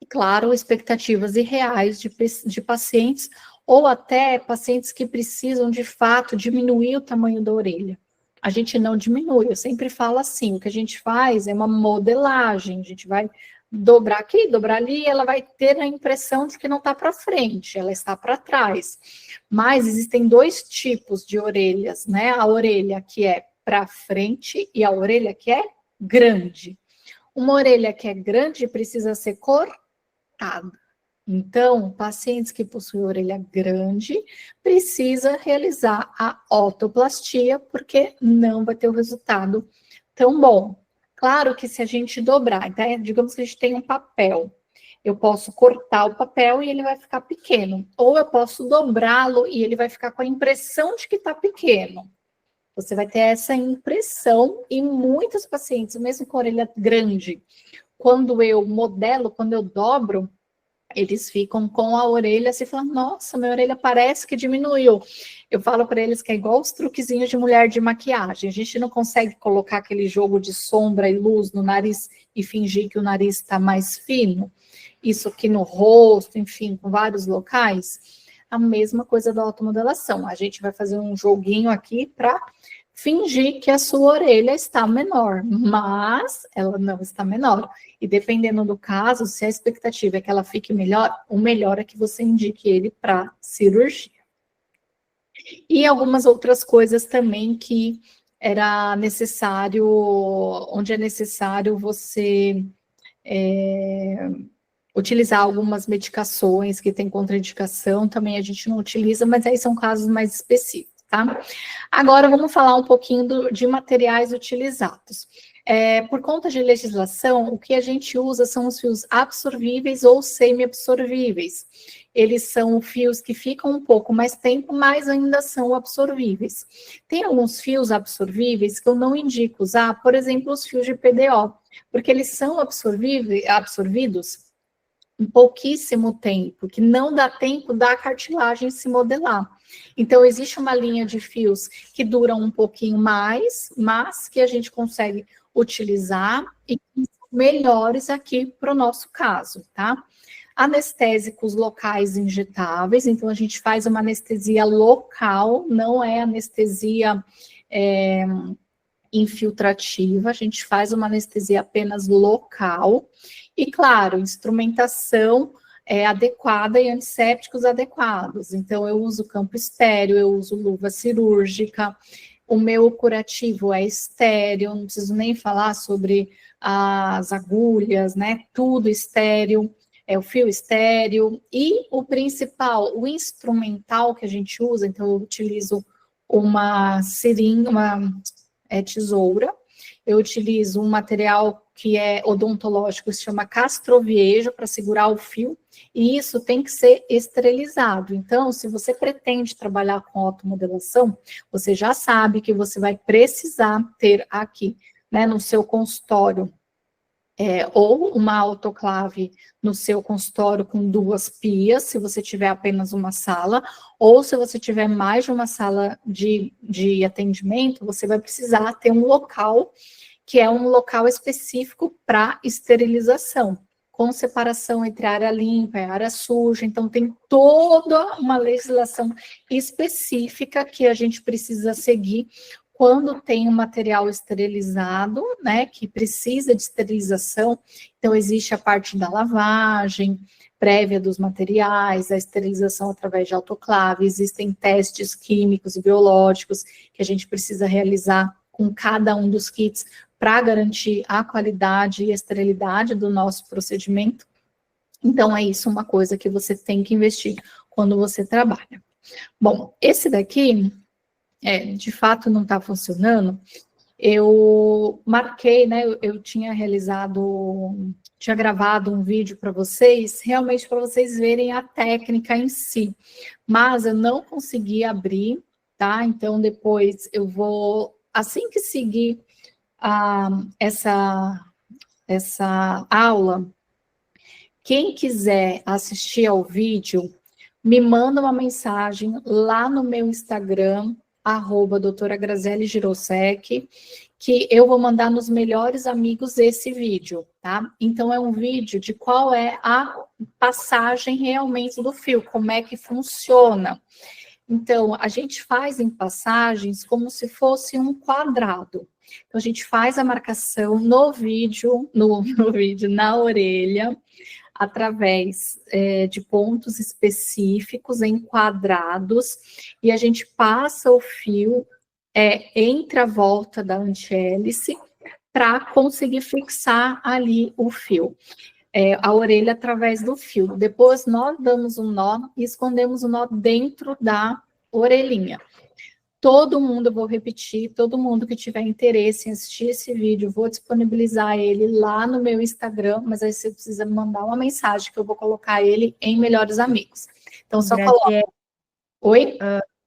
claro, expectativas irreais de pacientes, ou até pacientes que precisam, de fato, diminuir o tamanho da orelha. A gente não diminui, eu sempre falo assim, o que a gente faz é uma modelagem, a gente vai dobrar aqui, dobrar ali, e ela vai ter a impressão de que não está para frente, ela está para trás. Mas existem 2 tipos de orelhas, né? A orelha que é para frente e a orelha que é grande. Uma orelha que é grande precisa ser cortada. Então, pacientes que possuem orelha grande precisa realizar a otoplastia, porque não vai ter o resultado tão bom. Claro que se a gente dobrar, então, digamos que a gente tem um papel, eu posso cortar o papel e ele vai ficar pequeno, ou eu posso dobrá-lo e ele vai ficar com a impressão de que está pequeno. Você vai ter essa impressão e muitos pacientes, mesmo com orelha grande, quando eu modelo, quando eu dobro, eles ficam com a orelha assim, falando, nossa, minha orelha parece que diminuiu. Eu falo para eles que é igual os truquezinhos de mulher de maquiagem. A gente não consegue colocar aquele jogo de sombra e luz no nariz e fingir que o nariz está mais fino. Isso aqui no rosto, enfim, com vários locais. A mesma coisa da automodelação. A gente vai fazer um joguinho aqui para fingir que a sua orelha está menor, mas ela não está menor. E dependendo do caso, se a expectativa é que ela fique melhor, o melhor é que você indique ele para cirurgia. E algumas outras coisas também que era necessário, onde é necessário você utilizar algumas medicações que tem contraindicação, também a gente não utiliza, mas aí são casos mais específicos. Tá? Agora vamos falar um pouquinho de materiais utilizados. Por conta de legislação, o que a gente usa são os fios absorvíveis ou semi-absorvíveis. Eles são fios que ficam um pouco mais tempo, mas ainda são absorvíveis. Tem alguns fios absorvíveis que eu não indico usar, por exemplo, os fios de PDO, porque eles são absorvidos em pouquíssimo tempo, que não dá tempo da cartilagem se modelar. Então, existe uma linha de fios que duram um pouquinho mais, mas que a gente consegue utilizar e que são melhores aqui para o nosso caso, tá? Anestésicos locais injetáveis, então a gente faz uma anestesia local, não é anestesia infiltrativa, a gente faz uma anestesia apenas local. E, claro, instrumentação adequada e antissépticos adequados. Então, eu uso campo estéreo, eu uso luva cirúrgica, o meu curativo é estéreo, não preciso nem falar sobre as agulhas, né? Tudo estéreo, o fio estéreo. E o principal, o instrumental que a gente usa, então eu utilizo uma seringa, uma tesoura, eu utilizo um material que é odontológico, se chama castroviejo, para segurar o fio, e isso tem que ser esterilizado. Então, se você pretende trabalhar com automodelação, você já sabe que você vai precisar ter aqui, né, no seu consultório, ou uma autoclave no seu consultório com 2 pias, se você tiver apenas uma sala, ou se você tiver mais de uma sala de atendimento, você vai precisar ter um local, que é um local específico para esterilização, com separação entre área limpa e área suja. Então, tem toda uma legislação específica que a gente precisa seguir quando tem um material esterilizado, né, que precisa de esterilização. Então, existe a parte da lavagem prévia dos materiais, a esterilização através de autoclave, existem testes químicos e biológicos que a gente precisa realizar com cada um dos kits para garantir a qualidade e a esterilidade do nosso procedimento. Então, é isso uma coisa que você tem que investir quando você trabalha. Bom, esse daqui, de fato não está funcionando. Eu marquei, né, eu tinha gravado um vídeo para vocês, realmente para vocês verem a técnica em si, mas eu não consegui abrir, tá? Então, depois eu vou, assim que seguir essa aula, quem quiser assistir ao vídeo, me manda uma mensagem lá no meu Instagram, @doutora Graziele Girosec, que eu vou mandar nos melhores amigos esse vídeo, tá? Então, é um vídeo de qual é a passagem realmente do fio, como é que funciona. Então, a gente faz em passagens como se fosse um quadrado. Então, a gente faz a marcação no vídeo, na orelha, através de pontos específicos em quadrados, e a gente passa o fio entre a volta da antihélice para conseguir fixar ali o fio, a orelha através do fio. Depois nós damos um nó e escondemos o nó dentro da orelhinha. Todo mundo, eu vou repetir, todo mundo que tiver interesse em assistir esse vídeo, vou disponibilizar ele lá no meu Instagram, mas aí você precisa me mandar uma mensagem que eu vou colocar ele em Melhores Amigos. Então, só coloca. Oi?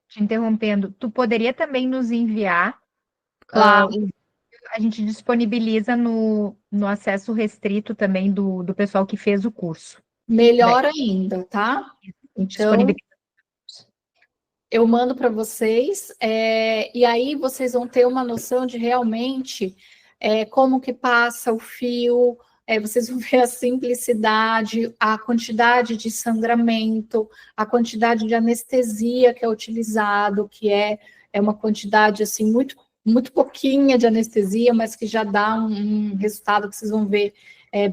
Te interrompendo, tu poderia também nos enviar? Claro. A gente disponibiliza no acesso restrito também do pessoal que fez o curso. Melhor ainda, tá? Então, eu mando para vocês, e aí vocês vão ter uma noção de realmente como que passa o fio, vocês vão ver a simplicidade, a quantidade de sangramento, a quantidade de anestesia que é utilizado, que é uma quantidade assim muito, muito pouquinha de anestesia, mas que já dá um resultado que vocês vão ver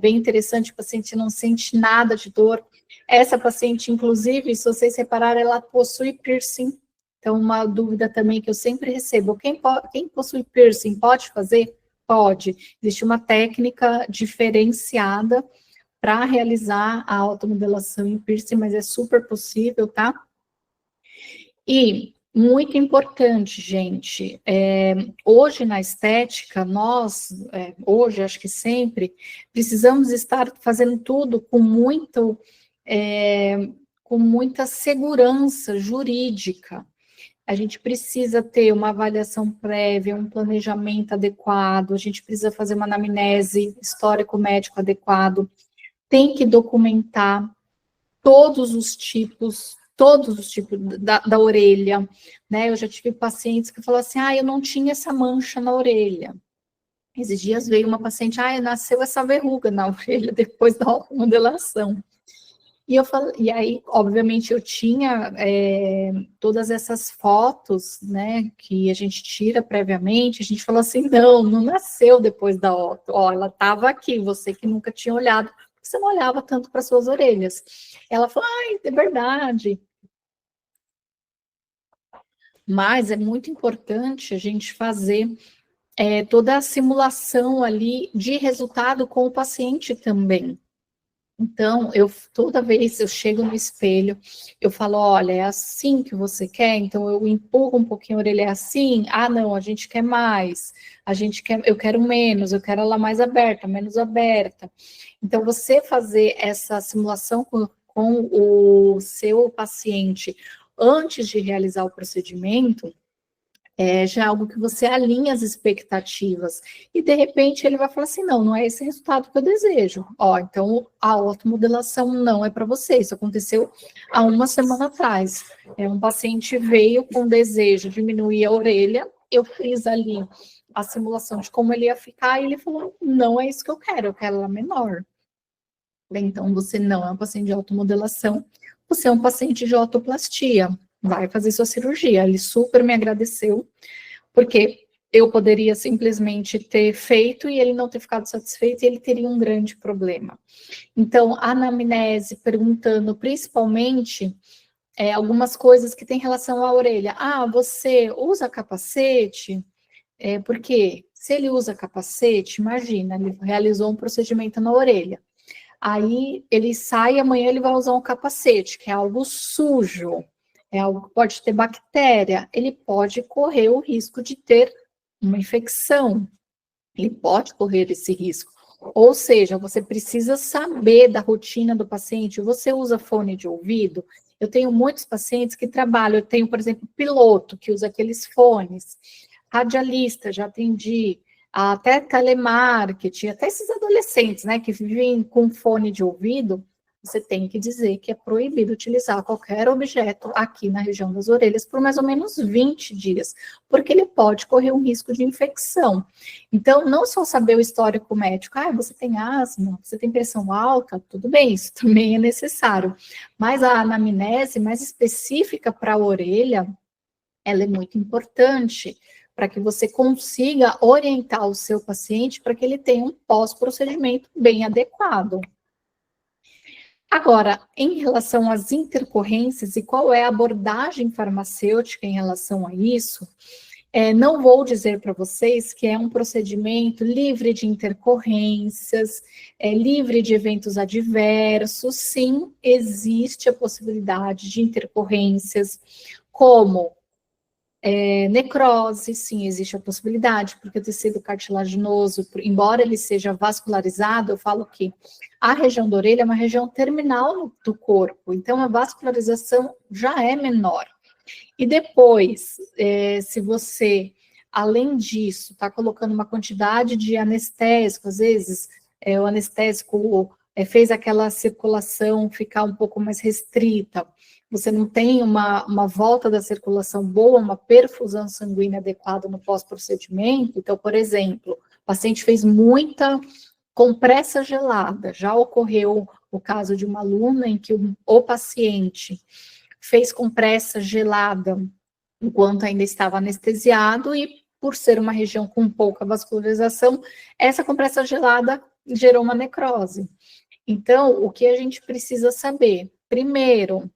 bem interessante. O paciente não sente nada de dor. Essa paciente, inclusive, se vocês repararem, ela possui piercing. Então, uma dúvida também que eu sempre recebo: quem possui piercing pode fazer? Pode. Existe uma técnica diferenciada para realizar a automodelação em piercing, mas é super possível, tá? E muito importante, gente, hoje na estética, nós, hoje, acho que sempre, precisamos estar fazendo tudo com muita segurança jurídica. A gente precisa ter uma avaliação prévia, um planejamento adequado, a gente precisa fazer uma anamnese histórico-médico adequado, tem que documentar todos os tipos da orelha, né? Eu já tive pacientes que falaram assim: eu não tinha essa mancha na orelha. Esses dias veio uma paciente: nasceu essa verruga na orelha depois da automodelação. E aí, obviamente, eu tinha todas essas fotos, né, que a gente tira previamente. A gente falou assim: não nasceu depois da auto. Ela estava aqui, você que nunca tinha olhado, você não olhava tanto para suas orelhas. Ela falou: é verdade. Mas é muito importante a gente fazer toda a simulação ali de resultado com o paciente também. Então, toda vez eu chego no espelho, eu falo, olha, é assim que você quer? Então, eu empurro um pouquinho a orelha, é assim? Ah, não, a gente quer mais, eu quero menos, eu quero ela mais aberta, menos aberta. Então, você fazer essa simulação com o seu paciente antes de realizar o procedimento, já é algo que você alinha as expectativas, e de repente ele vai falar assim, não é esse resultado que eu desejo, então a automodelação não é para você, isso aconteceu há uma semana atrás, um paciente veio com desejo de diminuir a orelha, eu fiz ali a simulação de como ele ia ficar, e ele falou, não é isso que eu quero ela menor. Então você não é um paciente de automodelação, você é um paciente de autoplastia, vai fazer sua cirurgia. Ele super me agradeceu, porque eu poderia simplesmente ter feito e ele não ter ficado satisfeito e ele teria um grande problema. Então, a anamnese, perguntando principalmente algumas coisas que têm relação à orelha. Ah, você usa capacete? Porque se ele usa capacete, imagina, ele realizou um procedimento na orelha. Aí ele sai e amanhã ele vai usar um capacete, que é algo sujo, é algo que pode ter bactéria, ele pode correr o risco de ter uma infecção, ele pode correr esse risco. Ou seja, você precisa saber da rotina do paciente. Você usa fone de ouvido? Eu tenho muitos pacientes que trabalham, eu tenho, por exemplo, piloto, que usa aqueles fones, radialista, já atendi, até telemarketing, até esses adolescentes, né, que vivem com fone de ouvido, você tem que dizer que é proibido utilizar qualquer objeto aqui na região das orelhas por mais ou menos 20 dias, porque ele pode correr um risco de infecção. Então, não só saber o histórico médico, você tem asma, você tem pressão alta, tudo bem, isso também é necessário, mas a anamnese mais específica para a orelha, ela é muito importante, para que você consiga orientar o seu paciente para que ele tenha um pós-procedimento bem adequado. Agora, em relação às intercorrências e qual é a abordagem farmacêutica em relação a isso, não vou dizer para vocês que é um procedimento livre de intercorrências, livre de eventos adversos. Sim, existe a possibilidade de intercorrências, como necrose, sim, existe a possibilidade, porque o tecido cartilaginoso, embora ele seja vascularizado, eu falo que a região da orelha é uma região terminal do corpo, então a vascularização já é menor. E depois, se você, além disso, está colocando uma quantidade de anestésico, às vezes o anestésico fez aquela circulação ficar um pouco mais restrita, você não tem uma volta da circulação boa, uma perfusão sanguínea adequada no pós-procedimento. Então, por exemplo, o paciente fez muita compressa gelada. Já ocorreu o caso de uma aluna em que o paciente fez compressa gelada enquanto ainda estava anestesiado e, por ser uma região com pouca vascularização, essa compressa gelada gerou uma necrose. Então, o que a gente precisa saber? Primeiro,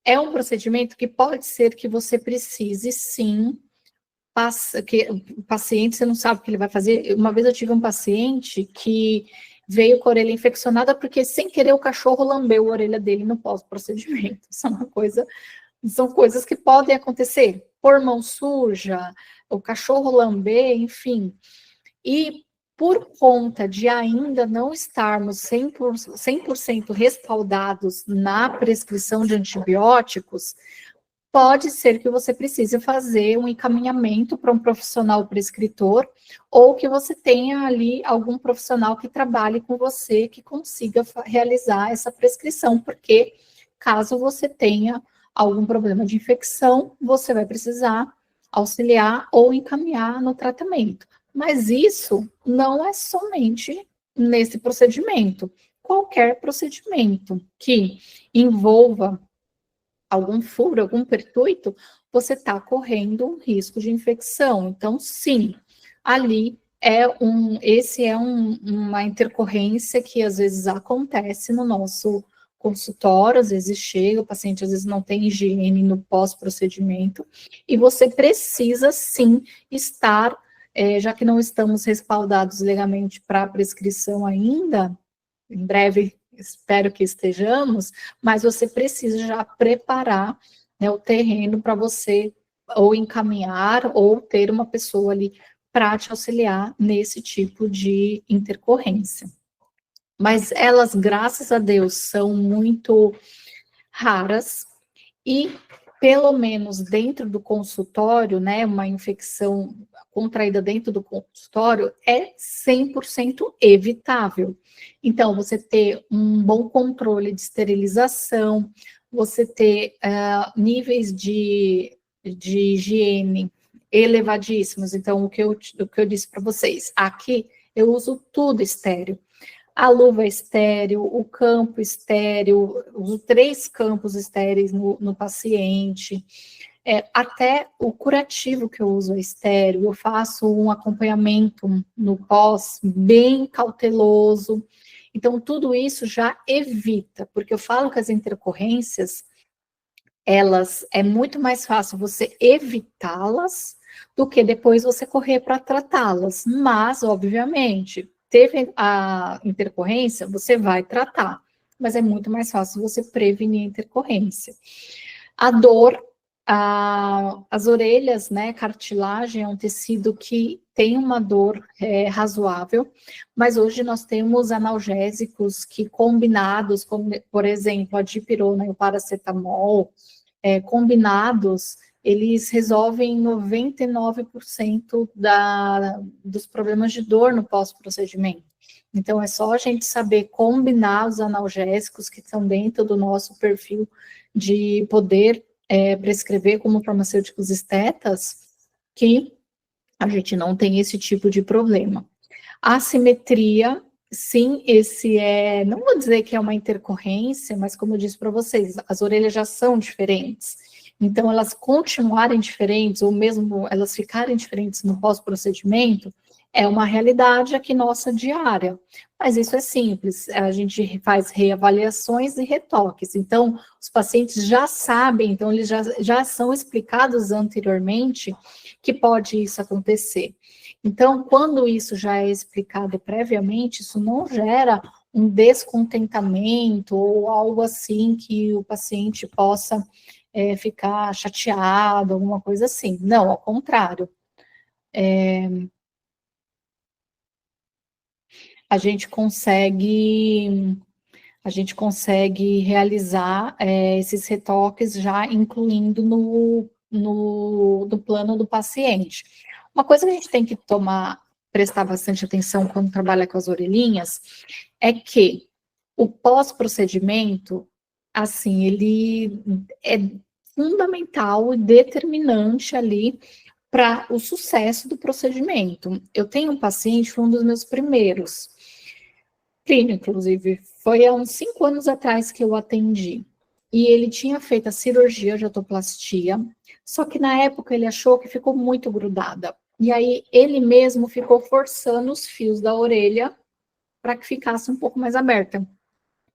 é um procedimento que pode ser que você precise, sim, que o paciente, você não sabe o que ele vai fazer. Uma vez eu tive um paciente que veio com a orelha infeccionada porque, sem querer, o cachorro lambeu a orelha dele no pós-procedimento. Isso é uma coisa, são coisas que podem acontecer. Por mão suja, o cachorro lamber, enfim. E por conta de ainda não estarmos 100% respaldados na prescrição de antibióticos, pode ser que você precise fazer um encaminhamento para um profissional prescritor, ou que você tenha ali algum profissional que trabalhe com você, que consiga realizar essa prescrição, porque caso você tenha algum problema de infecção, você vai precisar auxiliar ou encaminhar no tratamento. Mas isso não é somente nesse procedimento. Qualquer procedimento que envolva algum furo, algum pertuito, você está correndo um risco de infecção. Então, sim, ali esse é uma intercorrência que às vezes acontece no nosso consultório, às vezes chega, o paciente às vezes não tem higiene no pós-procedimento, e você precisa sim estar, já que não estamos respaldados legalmente para a prescrição ainda, em breve espero que estejamos, mas você precisa já preparar, né, o terreno para você ou encaminhar ou ter uma pessoa ali para te auxiliar nesse tipo de intercorrência. Mas elas, graças a Deus, são muito raras e, pelo menos dentro do consultório, né, uma infecção contraída dentro do consultório é 100% evitável. Então, você ter um bom controle de esterilização, você ter níveis de higiene elevadíssimos. Então, o que eu disse para vocês, aqui eu uso tudo estéril. A luva estéril, o campo estéril, uso 3 campos estéreis no paciente, até o curativo que eu uso é estéril, eu faço um acompanhamento no pós bem cauteloso, então tudo isso já evita, porque eu falo que as intercorrências, elas, é muito mais fácil você evitá-las do que depois você correr para tratá-las, mas, obviamente, teve a intercorrência, você vai tratar, mas é muito mais fácil você prevenir a intercorrência. A dor, as orelhas, né, cartilagem é um tecido que tem uma dor razoável, mas hoje nós temos analgésicos que combinados, como, por exemplo, a dipirona e o paracetamol, combinados, eles resolvem 99% dos problemas de dor no pós-procedimento. Então, é só a gente saber combinar os analgésicos que estão dentro do nosso perfil de poder prescrever como farmacêuticos estetas, que a gente não tem esse tipo de problema. A assimetria, sim, não vou dizer que é uma intercorrência, mas como eu disse para vocês, as orelhas já são diferentes. Então, elas continuarem diferentes, ou mesmo elas ficarem diferentes no pós-procedimento, é uma realidade aqui nossa diária. Mas isso é simples, a gente faz reavaliações e retoques. Então, os pacientes já sabem, então eles já são explicados anteriormente que pode isso acontecer. Então, quando isso já é explicado previamente, isso não gera um descontentamento ou algo assim que o paciente possa ficar chateado, alguma coisa assim. Não, ao contrário. A gente consegue realizar esses retoques já incluindo no plano do paciente. Uma coisa que a gente tem que prestar bastante atenção quando trabalha com as orelhinhas é que o pós-procedimento, assim, ele é fundamental e determinante ali para o sucesso do procedimento. Eu tenho um paciente, foi um dos meus primeiros, clínico, inclusive, foi há uns 5 anos atrás que eu atendi. E ele tinha feito a cirurgia de otoplastia, só que na época ele achou que ficou muito grudada. E aí ele mesmo ficou forçando os fios da orelha para que ficasse um pouco mais aberta.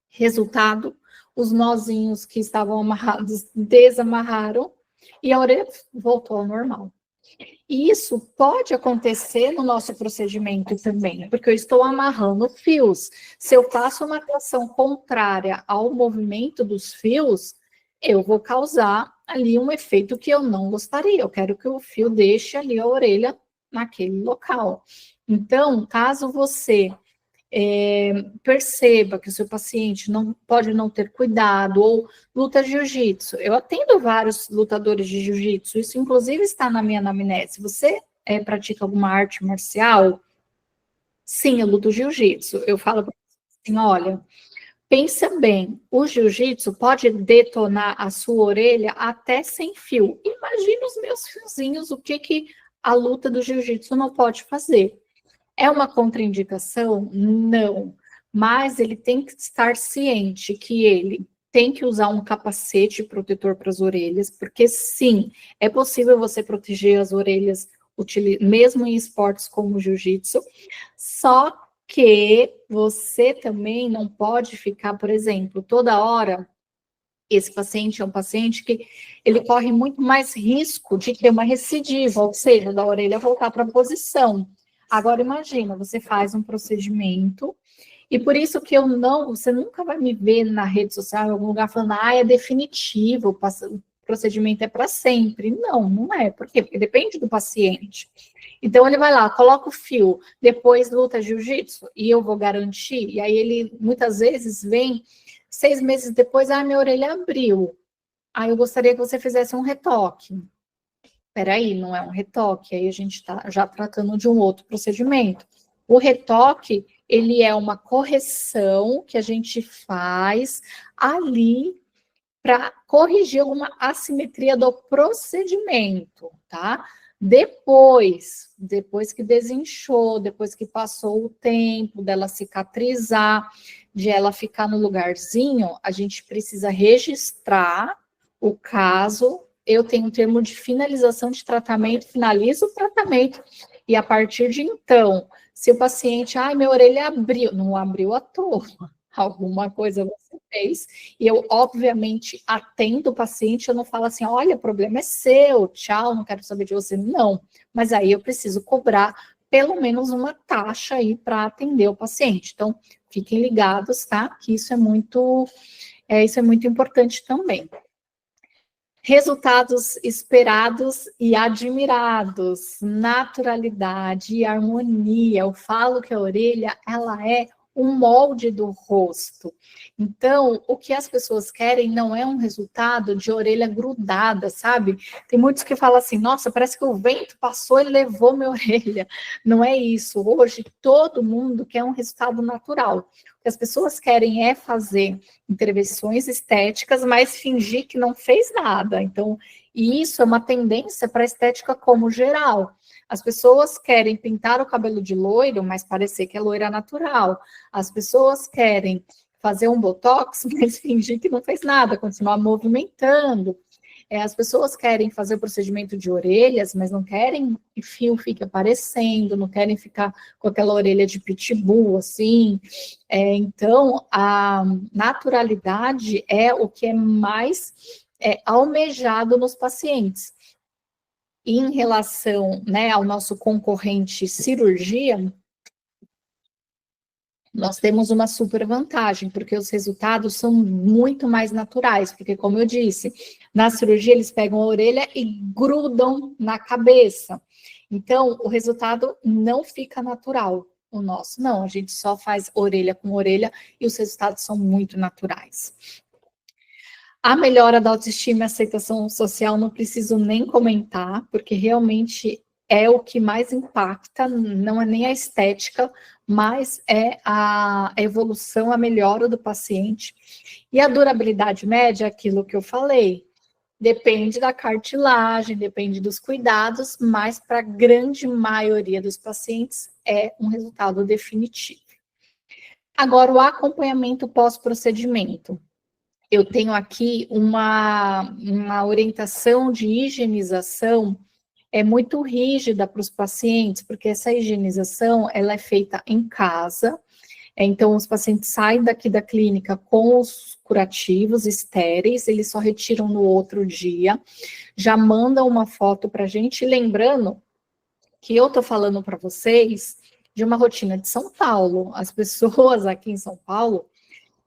Resultado, os nozinhos que estavam amarrados desamarraram e a orelha voltou ao normal. E isso pode acontecer no nosso procedimento também, porque eu estou amarrando fios. Se eu faço uma atuação contrária ao movimento dos fios, eu vou causar ali um efeito que eu não gostaria. Eu quero que o fio deixe ali a orelha naquele local. Então, caso você perceba que o seu paciente pode não ter cuidado, ou luta jiu-jitsu. Eu atendo vários lutadores de jiu-jitsu, isso inclusive está na minha anamnese. Você pratica alguma arte marcial? Sim, eu luto jiu-jitsu. Eu falo para você assim, olha, pensa bem, o jiu-jitsu pode detonar a sua orelha até sem fio. Imagina os meus fiozinhos, o que a luta do jiu-jitsu não pode fazer. É uma contraindicação? Não. Mas ele tem que estar ciente que ele tem que usar um capacete protetor para as orelhas, porque sim, é possível você proteger as orelhas mesmo em esportes como o jiu-jitsu, só que você também não pode ficar, por exemplo, toda hora. Esse paciente é um paciente que ele corre muito mais risco de ter uma recidiva, ou seja, da orelha voltar para a posição. Agora, imagina, você faz um procedimento E por isso que você nunca vai me ver na rede social, em algum lugar, falando, é definitivo, o procedimento é para sempre. Não, não é. Por quê? Porque depende do paciente. Então, ele vai lá, coloca o fio, depois luta jiu-jitsu, e eu vou garantir. E aí, ele, muitas vezes, vem 6 meses depois, minha orelha abriu. Eu gostaria que você fizesse um retoque. Peraí, não é um retoque, aí a gente está já tratando de um outro procedimento. O retoque, ele é uma correção que a gente faz ali para corrigir alguma assimetria do procedimento, tá? Depois que desinchou, depois que passou o tempo dela cicatrizar, de ela ficar no lugarzinho, a gente precisa registrar o caso. Eu tenho um termo de finalização de tratamento, finalizo o tratamento, e a partir de então, se o paciente, minha orelha abriu, não abriu à toa, alguma coisa você fez, e eu, obviamente, atendo o paciente, eu não falo assim, olha, o problema é seu, tchau, não quero saber de você, não. Mas aí eu preciso cobrar pelo menos uma taxa aí para atender o paciente. Então, fiquem ligados, tá? Que isso é muito importante também. Resultados esperados e admirados, naturalidade e harmonia. Eu falo que a orelha, ela é um molde do rosto. Então, o que as pessoas querem não é um resultado de orelha grudada, sabe? Tem muitos que falam assim, nossa, parece que o vento passou e levou minha orelha. Não é isso. Hoje, todo mundo quer um resultado natural. O que as pessoas querem é fazer intervenções estéticas, mas fingir que não fez nada. Então, e isso é uma tendência para a estética como geral. As pessoas querem pintar o cabelo de loiro, mas parecer que é loira natural. As pessoas querem fazer um botox, mas fingir que não fez nada, continuar movimentando. As pessoas querem fazer o procedimento de orelhas, mas não querem que fio fique aparecendo, não querem ficar com aquela orelha de pitbull, assim. Então, a naturalidade é o que é mais almejado nos pacientes. Em relação, né, ao nosso concorrente cirurgia, nós temos uma super vantagem, porque os resultados são muito mais naturais, porque, como eu disse, na cirurgia eles pegam a orelha e grudam na cabeça. Então, o resultado não fica natural. O nosso não, a gente só faz orelha com orelha e os resultados são muito naturais. A melhora da autoestima e aceitação social não preciso nem comentar, porque realmente é o que mais impacta, não é nem a estética, mas é a evolução, a melhora do paciente. E a durabilidade média é aquilo que eu falei, depende da cartilagem, depende dos cuidados, mas para a grande maioria dos pacientes é um resultado definitivo. Agora, o acompanhamento pós-procedimento. Eu tenho aqui uma orientação de higienização muito rígida para os pacientes, porque essa higienização ela é feita em casa. Então, os pacientes saem daqui da clínica com os curativos estéreis, eles só retiram no outro dia, já mandam uma foto para a gente, lembrando que eu estou falando para vocês de uma rotina de São Paulo. As pessoas aqui em São Paulo,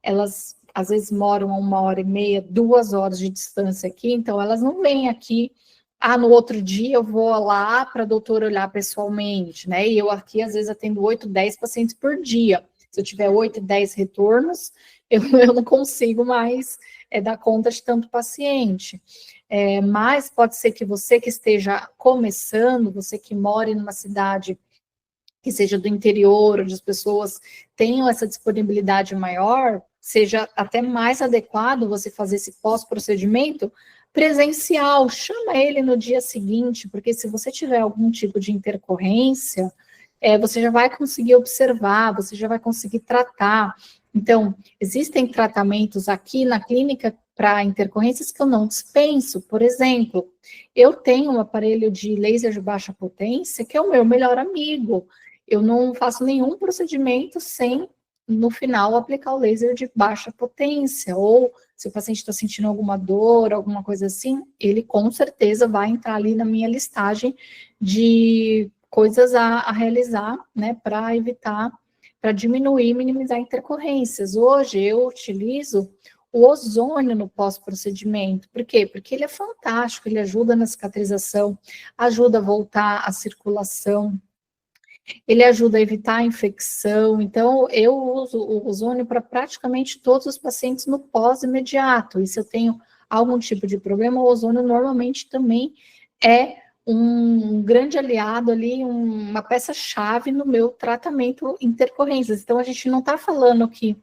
elas às vezes moram a 1h30, 2 horas de distância aqui, então elas não vêm aqui, no outro dia eu vou lá para a doutora olhar pessoalmente, né? E eu aqui às vezes atendo 8, 10 pacientes por dia. Se eu tiver 8, 10 retornos, eu não consigo mais dar conta de tanto paciente. Mas pode ser que você que esteja começando, você que mora numa cidade que seja do interior, onde as pessoas tenham essa disponibilidade maior, seja até mais adequado você fazer esse pós-procedimento presencial, chama ele no dia seguinte, porque se você tiver algum tipo de intercorrência, você já vai conseguir observar, você já vai conseguir tratar. Então, existem tratamentos aqui na clínica para intercorrências que eu não dispenso. Por exemplo, eu tenho um aparelho de laser de baixa potência que é o meu melhor amigo. Eu não faço nenhum procedimento sem, no final, aplicar o laser de baixa potência, ou se o paciente está sentindo alguma dor, alguma coisa assim, ele com certeza vai entrar ali na minha listagem de coisas a realizar, né, para evitar para diminuir e minimizar intercorrências. Hoje eu utilizo o ozônio no pós-procedimento. Por quê? Porque ele é fantástico, ele ajuda na cicatrização, ajuda a voltar à circulação, ele ajuda a evitar a infecção. Então, eu uso o ozônio para praticamente todos os pacientes no pós-imediato. E se eu tenho algum tipo de problema, o ozônio normalmente também é um grande aliado ali, uma peça-chave no meu tratamento intercorrências. Então, a gente não está falando que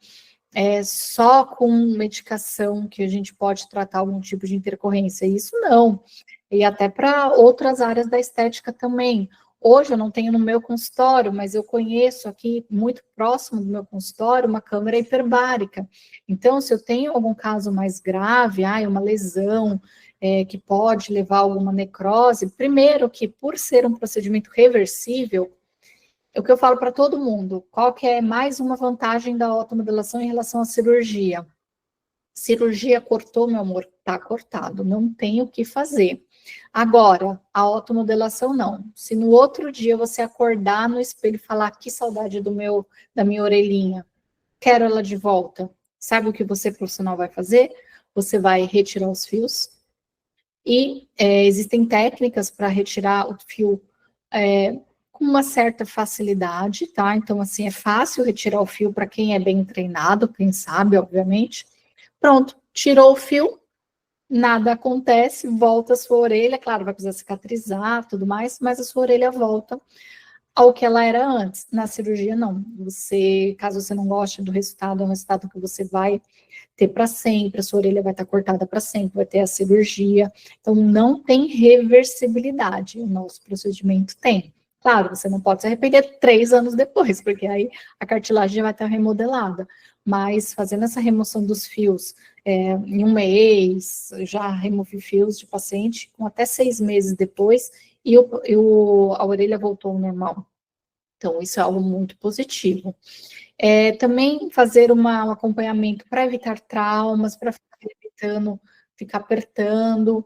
é só com medicação que a gente pode tratar algum tipo de intercorrência. Isso não. E até para outras áreas da estética também. Hoje eu não tenho no meu consultório, mas eu conheço aqui, muito próximo do meu consultório, uma câmara hiperbárica. Então, se eu tenho algum caso mais grave, uma lesão, que pode levar a alguma necrose, primeiro que, por ser um procedimento reversível, é o que eu falo para todo mundo, qual que é mais uma vantagem da automodelação em relação à cirurgia? Cirurgia cortou, meu amor, tá cortado, não tem o que fazer. Agora, a automodelação não. Se no outro dia você acordar no espelho e falar que saudade da minha orelhinha, quero ela de volta, sabe o que você, profissional, vai fazer? Você vai retirar os fios e existem técnicas para retirar o fio com uma certa facilidade, tá? Então, assim, é fácil retirar o fio para quem é bem treinado, quem sabe, obviamente. Pronto, tirou o fio, nada acontece, volta a sua orelha, claro, vai precisar cicatrizar, tudo mais, mas a sua orelha volta ao que ela era antes. Na cirurgia, não. Você, caso você não goste do resultado, é um resultado que você vai ter para sempre, a sua orelha vai estar cortada para sempre, vai ter a cirurgia. Então, não tem reversibilidade. O nosso procedimento tem. Claro, você não pode se arrepender 3 anos depois, porque aí a cartilagem já vai estar remodelada. Mas fazendo essa remoção dos fios em 1 mês, já removi fios de paciente com até 6 meses depois, e a orelha voltou ao normal. Então, isso é algo muito positivo. Também fazer um acompanhamento para evitar traumas, para evitando ficar apertando.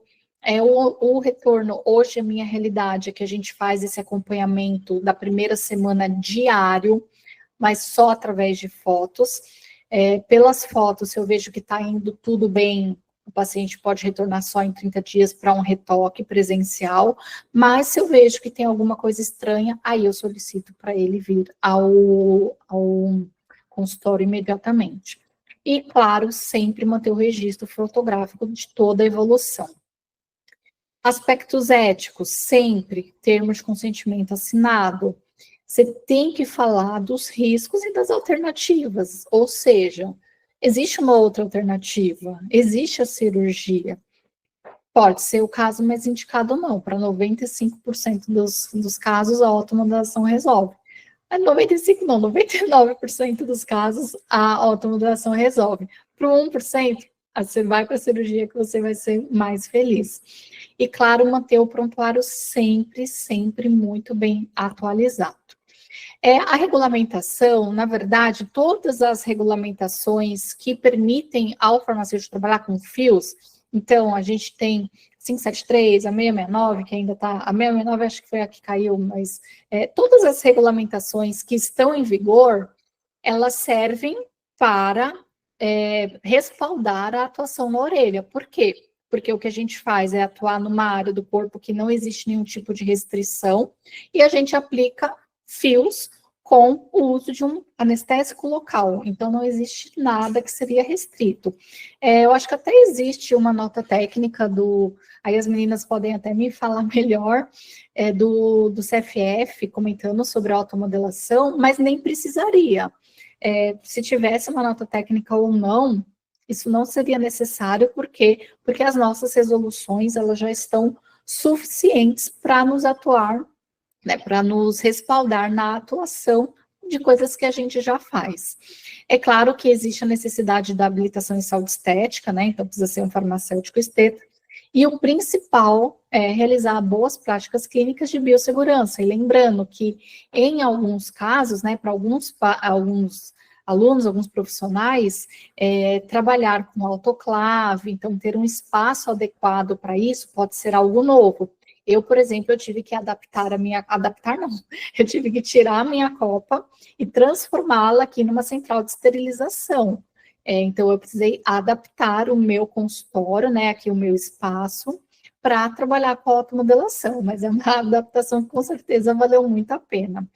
O retorno, hoje a minha realidade é que a gente faz esse acompanhamento da primeira semana diário, mas só através de fotos. Pelas fotos, se eu vejo que está indo tudo bem, o paciente pode retornar só em 30 dias para um retoque presencial, mas se eu vejo que tem alguma coisa estranha, aí eu solicito para ele vir ao consultório imediatamente. E, claro, sempre manter o registro fotográfico de toda a evolução. Aspectos éticos, sempre termos de consentimento assinado. Você tem que falar dos riscos e das alternativas, ou seja, existe uma outra alternativa, existe a cirurgia. Pode ser o caso mais indicado ou não, para 95% dos casos a automodelação resolve. Mas 95% não, 99% dos casos a automodelação resolve. Para o 1%, você vai para a cirurgia que você vai ser mais feliz. E, claro, manter o prontuário sempre, sempre muito bem atualizado. A regulamentação, na verdade, todas as regulamentações que permitem ao farmacêutico trabalhar com fios, então, a gente tem 573, a 669, que ainda está, a 669 acho que foi a que caiu, mas todas as regulamentações que estão em vigor, elas servem para respaldar a atuação na orelha. Por quê? Porque o que a gente faz é atuar numa área do corpo que não existe nenhum tipo de restrição, e a gente aplica fios com o uso de um anestésico local. Então, não existe nada que seria restrito. Eu acho que até existe uma nota técnica aí as meninas podem até me falar melhor, do CFF, comentando sobre a automodelação, mas nem precisaria. Se tivesse uma nota técnica ou não, isso não seria necessário, porque as nossas resoluções, elas já estão suficientes para nos atuar, né, para nos respaldar na atuação de coisas que a gente já faz. É claro que existe a necessidade da habilitação em saúde estética, né, então precisa ser um farmacêutico esteta, e o principal é realizar boas práticas clínicas de biossegurança, e lembrando que em alguns casos, né, para alguns alunos, alguns profissionais, trabalhar com autoclave, então ter um espaço adequado para isso pode ser algo novo. Eu, por exemplo, eu tive que adaptar não, eu tive que tirar a minha copa e transformá-la aqui numa central de esterilização. Então, eu precisei adaptar o meu consultório, né, aqui o meu espaço, para trabalhar com a automodelação, mas é uma adaptação que com certeza valeu muito a pena.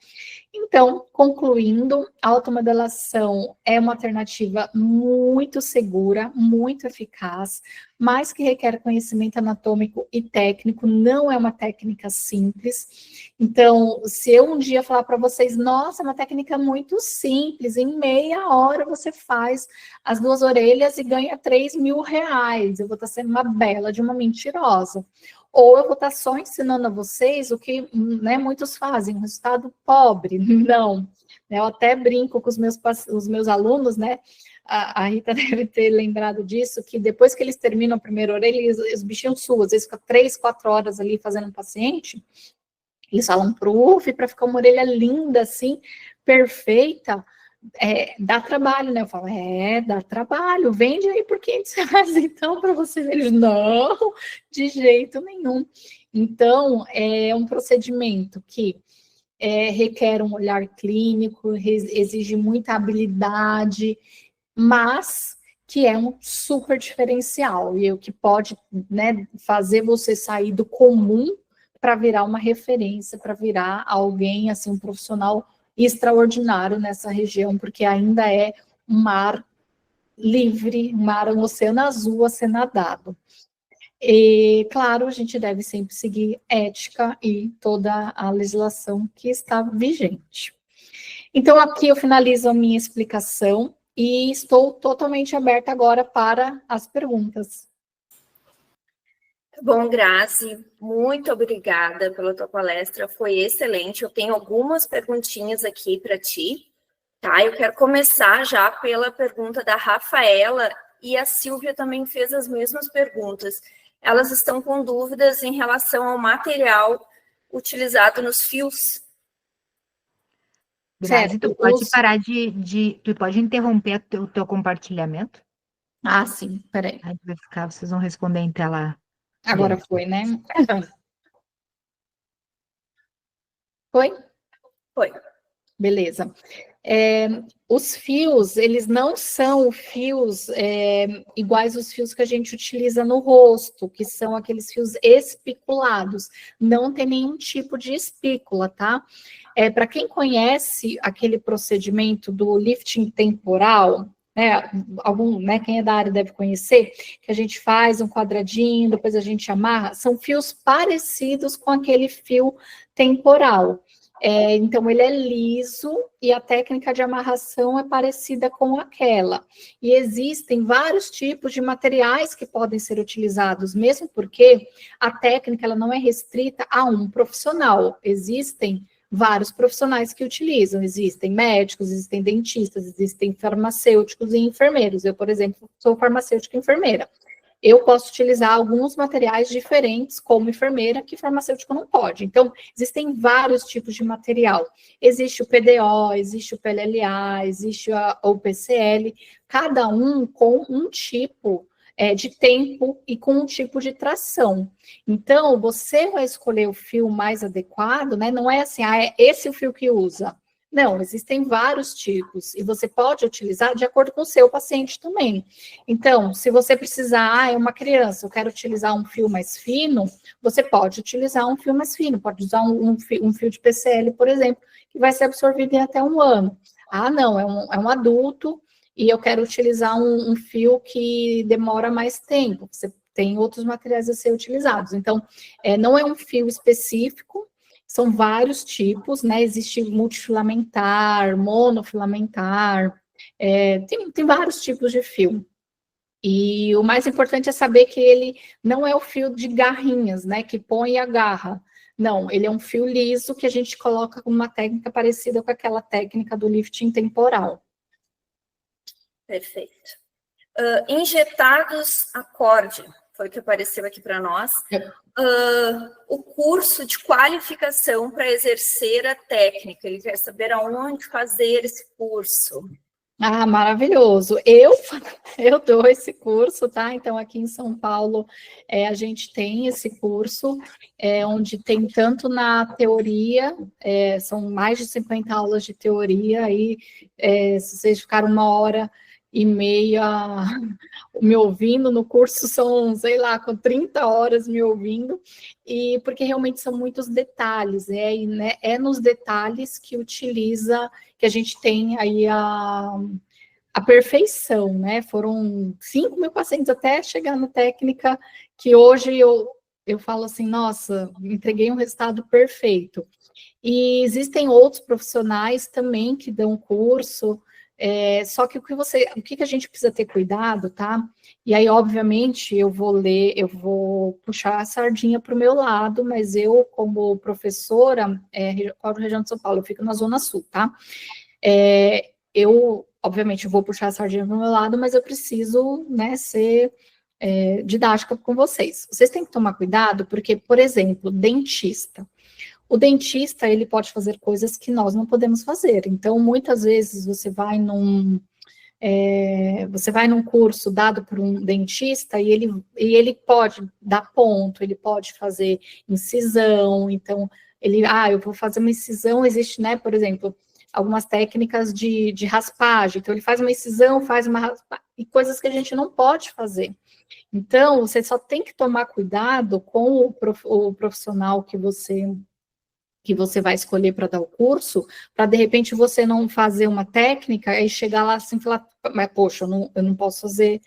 Então, concluindo, a automodelação é uma alternativa muito segura, muito eficaz, mas que requer conhecimento anatômico e técnico, não é uma técnica simples. Então, se eu um dia falar para vocês, nossa, é uma técnica muito simples, em meia hora você faz as 2 orelhas e ganha R$3.000, eu vou estar sendo uma bela de uma mentirosa. Ou eu vou estar só ensinando a vocês o que, né, muitos fazem, um resultado pobre. Não. Eu até brinco com os meus alunos, né? A Rita deve ter lembrado disso, que depois que eles terminam a primeira orelha, os bichinhos suam, às vezes ficam 3, 4 horas ali fazendo um paciente, eles falam para ficar uma orelha linda, assim, perfeita, dá trabalho, né? Eu falo, dá trabalho, vende aí por R$500, então, para vocês. Eles, não, de jeito nenhum. Então, é um procedimento que requer um olhar clínico, exige muita habilidade, mas que é um super diferencial, e o que pode, né, fazer você sair do comum para virar uma referência, para virar alguém, assim, um profissional extraordinário nessa região, porque ainda é um mar livre, um oceano azul a ser nadado. E, claro, a gente deve sempre seguir ética e toda a legislação que está vigente. Então, aqui eu finalizo a minha explicação e estou totalmente aberta agora para as perguntas. Bom, Grazi, muito obrigada pela tua palestra, foi excelente. Eu tenho algumas perguntinhas aqui para ti, tá? Eu quero começar já pela pergunta da Rafaela, e a Silvia também fez as mesmas perguntas. Elas estão com dúvidas em relação ao material utilizado nos fios. Grazi, tu pode parar tu pode interromper o teu compartilhamento? Ah, sim, peraí. Aí vai ficar, vocês vão responder em tela. Agora foi, né? Foi? Foi. Beleza. Os fios, eles não são fios iguais os fios que a gente utiliza no rosto, que são aqueles fios espiculados. Não tem nenhum tipo de espícula, tá? Para quem conhece aquele procedimento do lifting temporal, quem é da área deve conhecer, que a gente faz um quadradinho, depois a gente amarra, são fios parecidos com aquele fio temporal. Então, ele é liso e a técnica de amarração é parecida com aquela. E existem vários tipos de materiais que podem ser utilizados, mesmo porque a técnica ela não é restrita a um profissional. Existem vários profissionais que utilizam. Existem médicos, existem dentistas, existem farmacêuticos e enfermeiros. Eu, por exemplo, sou farmacêutica e enfermeira. Eu posso utilizar alguns materiais diferentes como enfermeira, que farmacêutico não pode. Então, existem vários tipos de material. Existe o PDO, existe o PLLA, existe o PCL, cada um com um tipo de tempo e com um tipo de tração. Então, você vai escolher o fio mais adequado, né? Não é assim, é esse o fio que usa. Não, existem vários tipos e você pode utilizar de acordo com o seu paciente também. Então, se você precisar, é uma criança, eu quero utilizar um fio mais fino, você pode utilizar um fio mais fino, pode usar um fio de PCL, por exemplo, que vai ser absorvido em até 1 ano. Ah, não, é um adulto e eu quero utilizar um fio que demora mais tempo. Você tem outros materiais a ser utilizados. Então, não é um fio específico, são vários tipos, né? Existe multifilamentar, monofilamentar, tem vários tipos de fio. E o mais importante é saber que ele não é o fio de garrinhas, né? Que põe e agarra. Não, ele é um fio liso que a gente coloca com uma técnica parecida com aquela técnica do lifting temporal. Perfeito. Injetados a corda, foi o que apareceu aqui para nós. O curso de qualificação para exercer a técnica, ele quer saber aonde fazer esse curso. Ah, maravilhoso. Eu dou esse curso, tá? Então, aqui em São Paulo, a gente tem esse curso, onde tem tanto na teoria, são mais de 50 aulas de teoria, aí, se vocês ficaram 1h30 me ouvindo, no curso são, sei lá, com 30 horas me ouvindo, e porque realmente são muitos detalhes, e, né, é nos detalhes que a gente tem aí a perfeição, né? Foram 5.000 pacientes até chegar na técnica que hoje eu falo assim, nossa, entreguei um resultado perfeito. E existem outros profissionais também que dão curso, só que o que a gente precisa ter cuidado, tá? E aí, obviamente, eu vou puxar a sardinha para o meu lado, mas eu, como professora, falo região de São Paulo, eu fico na Zona Sul, tá? Eu, obviamente, vou puxar a sardinha para o meu lado, mas eu preciso, né, ser didática com vocês. Vocês têm que tomar cuidado, porque, por exemplo, dentista. O dentista, ele pode fazer coisas que nós não podemos fazer. Então, muitas vezes, você vai num curso dado por um dentista e ele pode dar ponto, ele pode fazer incisão, então, eu vou fazer uma incisão, existe, né, por exemplo, algumas técnicas de raspagem, então ele faz uma incisão, faz uma raspagem, e coisas que a gente não pode fazer. Então, você só tem que tomar cuidado com o profissional que você vai escolher para dar o curso, para de repente você não fazer uma técnica e chegar lá assim e falar, mas poxa, eu não posso fazer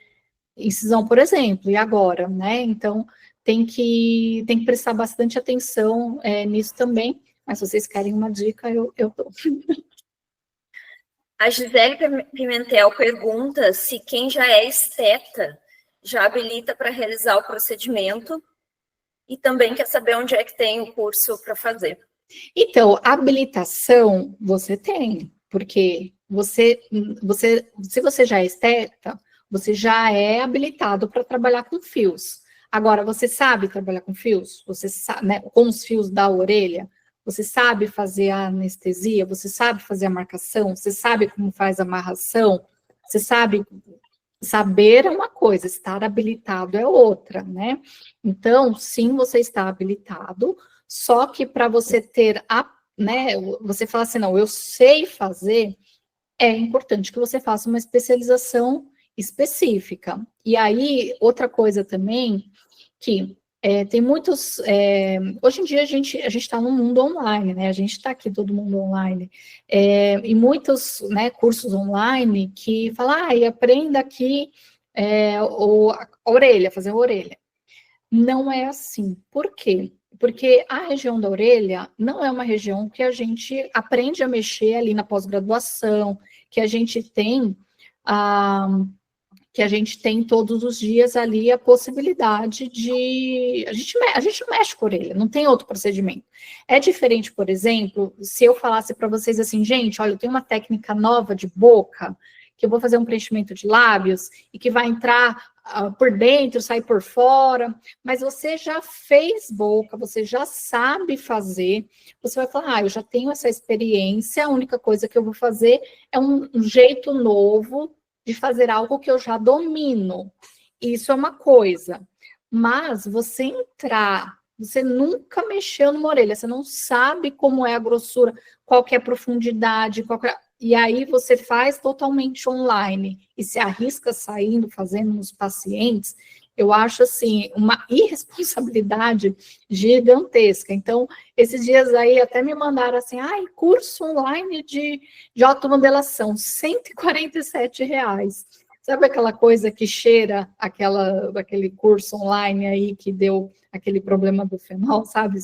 incisão, por exemplo, e agora, né? Então, tem que prestar bastante atenção nisso também, mas se vocês querem uma dica, eu dou. A Gisele Pimentel pergunta se quem já é esteta já habilita para realizar o procedimento e também quer saber onde é que tem o curso para fazer. Então, habilitação você tem, porque se você já é esteta, você já é habilitado para trabalhar com fios. Agora, você sabe trabalhar com fios? Você sabe, né, com os fios da orelha? Você sabe fazer a anestesia? Você sabe fazer a marcação? Você sabe como faz a amarração? Você sabe. Saber é uma coisa, estar habilitado é outra, né? Então, sim, você está habilitado, só que para você ter né, você fala assim, não, eu sei fazer, é importante que você faça uma especialização específica. E aí, outra coisa também, que tem muitos. Hoje em dia a gente está no mundo online, né? A gente está aqui todo mundo online. E muitos, né, cursos online que falam, aprenda aqui a orelha, fazer a orelha. Não é assim. Por quê? Porque a região da orelha não é uma região que a gente aprende a mexer ali na pós-graduação, que a gente tem todos os dias ali a possibilidade de... A gente mexe com a orelha, não tem outro procedimento. É diferente, por exemplo, se eu falasse para vocês assim, gente, olha, eu tenho uma técnica nova de boca, que eu vou fazer um preenchimento de lábios, e que vai entrar por dentro, sair por fora, mas você já fez boca, você já sabe fazer, você vai falar, eu já tenho essa experiência, a única coisa que eu vou fazer é um jeito novo de fazer algo que eu já domino. Isso é uma coisa. Mas você nunca mexeu numa orelha, você não sabe como é a grossura, qual que é a profundidade, e aí você faz totalmente online e se arrisca saindo, fazendo nos pacientes, eu acho, assim, uma irresponsabilidade gigantesca. Então, esses dias aí até me mandaram assim, curso online de automodelação, R$147. Sabe aquela coisa que cheira aquele curso online aí que deu aquele problema do fenol, sabe?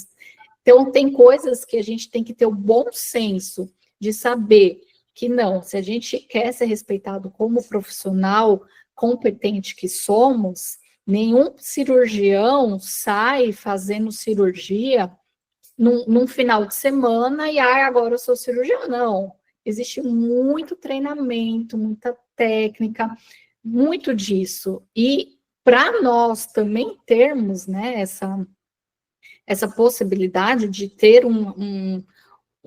Então, tem coisas que a gente tem que ter o bom senso de saber que não, se a gente quer ser respeitado como profissional competente que somos, nenhum cirurgião sai fazendo cirurgia num final de semana e agora eu sou cirurgião. Não, existe muito treinamento, muita técnica, muito disso. E para nós também termos, né, essa possibilidade de ter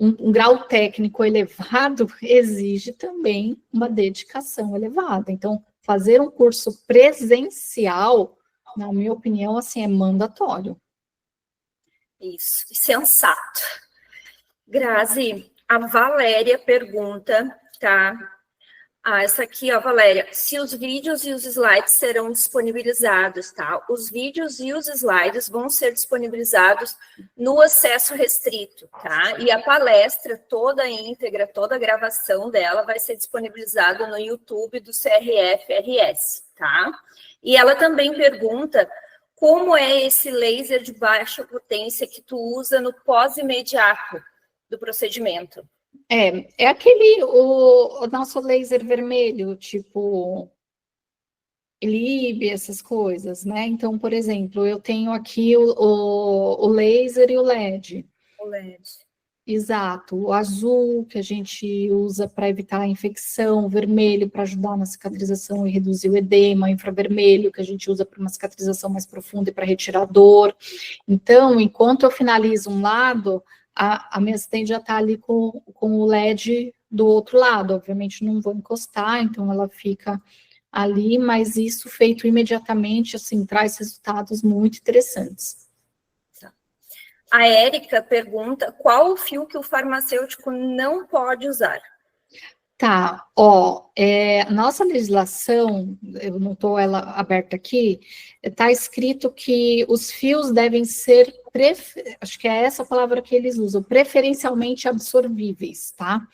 um grau técnico elevado exige também uma dedicação elevada. Então, fazer um curso presencial, na minha opinião, assim, é mandatório. Isso, sensato. Grazi, a Valéria pergunta, tá? Essa aqui, ó, Valéria, se os vídeos e os slides serão disponibilizados, tá? Os vídeos e os slides vão ser disponibilizados no acesso restrito, tá? E a palestra toda íntegra, toda a gravação dela vai ser disponibilizada no YouTube do CRF-RS, tá? E ela também pergunta como é esse laser de baixa potência que tu usa no pós-imediato do procedimento. É aquele, o nosso laser vermelho, tipo Lib, essas coisas, né? Então, por exemplo, eu tenho aqui o laser e o LED. O LED. Exato, o azul que a gente usa para evitar a infecção, o vermelho para ajudar na cicatrização e reduzir o edema, o infravermelho que a gente usa para uma cicatrização mais profunda e para retirar dor. Então, enquanto eu finalizo um lado, a minha assistente já está ali com o LED do outro lado. Obviamente não vou encostar, então ela fica ali, mas isso feito imediatamente, assim, traz resultados muito interessantes. A Érica pergunta qual o fio que o farmacêutico não pode usar. Tá, ó, nossa legislação, eu não estou ela aberta aqui, está escrito que os fios devem ser, acho que é essa palavra que eles usam, preferencialmente absorvíveis, tá?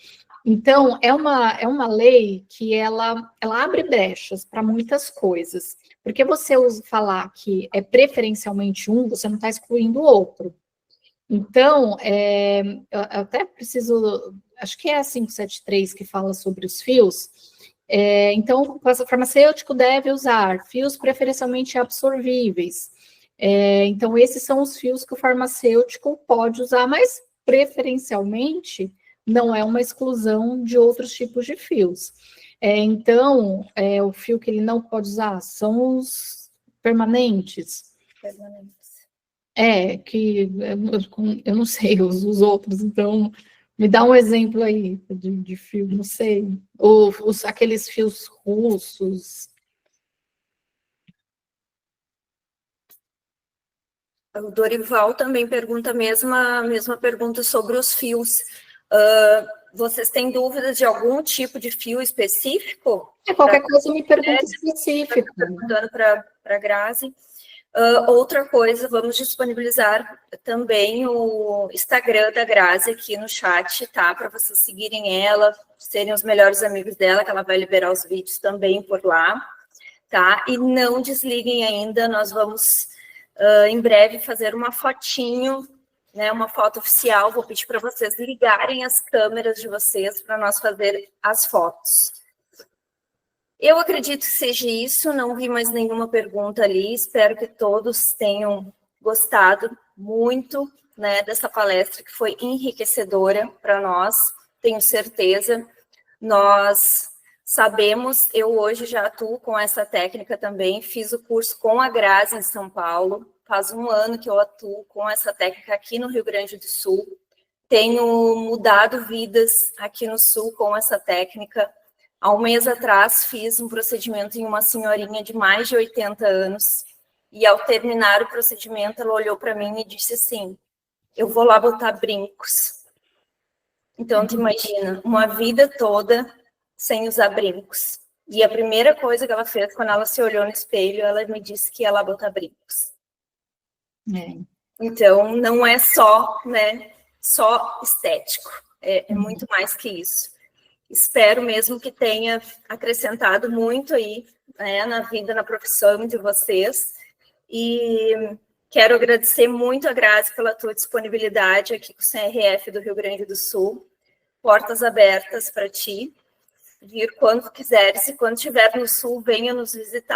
Então, é uma lei que ela abre brechas para muitas coisas, porque você falar que é preferencialmente um, você não está excluindo o outro. Então, eu até preciso, acho que é a 573 que fala sobre os fios. Então, o farmacêutico deve usar fios preferencialmente absorvíveis. Então, esses são os fios que o farmacêutico pode usar, mas preferencialmente não é uma exclusão de outros tipos de fios. Então, o fio que ele não pode usar são os permanentes. Que eu não sei os outros, então me dá um exemplo aí de fio, não sei. Ou aqueles fios russos. O Dorival também pergunta a mesma pergunta sobre os fios. Vocês têm dúvidas de algum tipo de fio específico? Qualquer coisa me pergunta específica. Perguntando para a Grazi. Outra coisa, vamos disponibilizar também o Instagram da Grazi aqui no chat, tá? Para vocês seguirem ela, serem os melhores amigos dela, que ela vai liberar os vídeos também por lá, tá? E não desliguem ainda, nós vamos em breve fazer uma fotinho, né? Uma foto oficial. Vou pedir para vocês ligarem as câmeras de vocês para nós fazer as fotos. Eu acredito que seja isso, não vi mais nenhuma pergunta ali, espero que todos tenham gostado muito, né, dessa palestra que foi enriquecedora para nós, tenho certeza. Nós sabemos, eu hoje já atuo com essa técnica também, fiz o curso com a Grazi em São Paulo, faz 1 ano que eu atuo com essa técnica aqui no Rio Grande do Sul, tenho mudado vidas aqui no Sul com essa técnica. Há 1 mês atrás, fiz um procedimento em uma senhorinha de mais de 80 anos, e ao terminar o procedimento, ela olhou para mim e disse assim, eu vou lá botar brincos. Então, tu imagina, uma vida toda sem usar brincos. E a primeira coisa que ela fez, quando ela se olhou no espelho, ela me disse que ia lá botar brincos. Então, não é só, né, só estético, é muito mais que isso. Espero mesmo que tenha acrescentado muito aí, né, na vida, na profissão de vocês. E quero agradecer muito a Grazi pela tua disponibilidade aqui com o CRF do Rio Grande do Sul. Portas abertas para ti. Vir quando quiseres e quando estiver no Sul, venha nos visitar.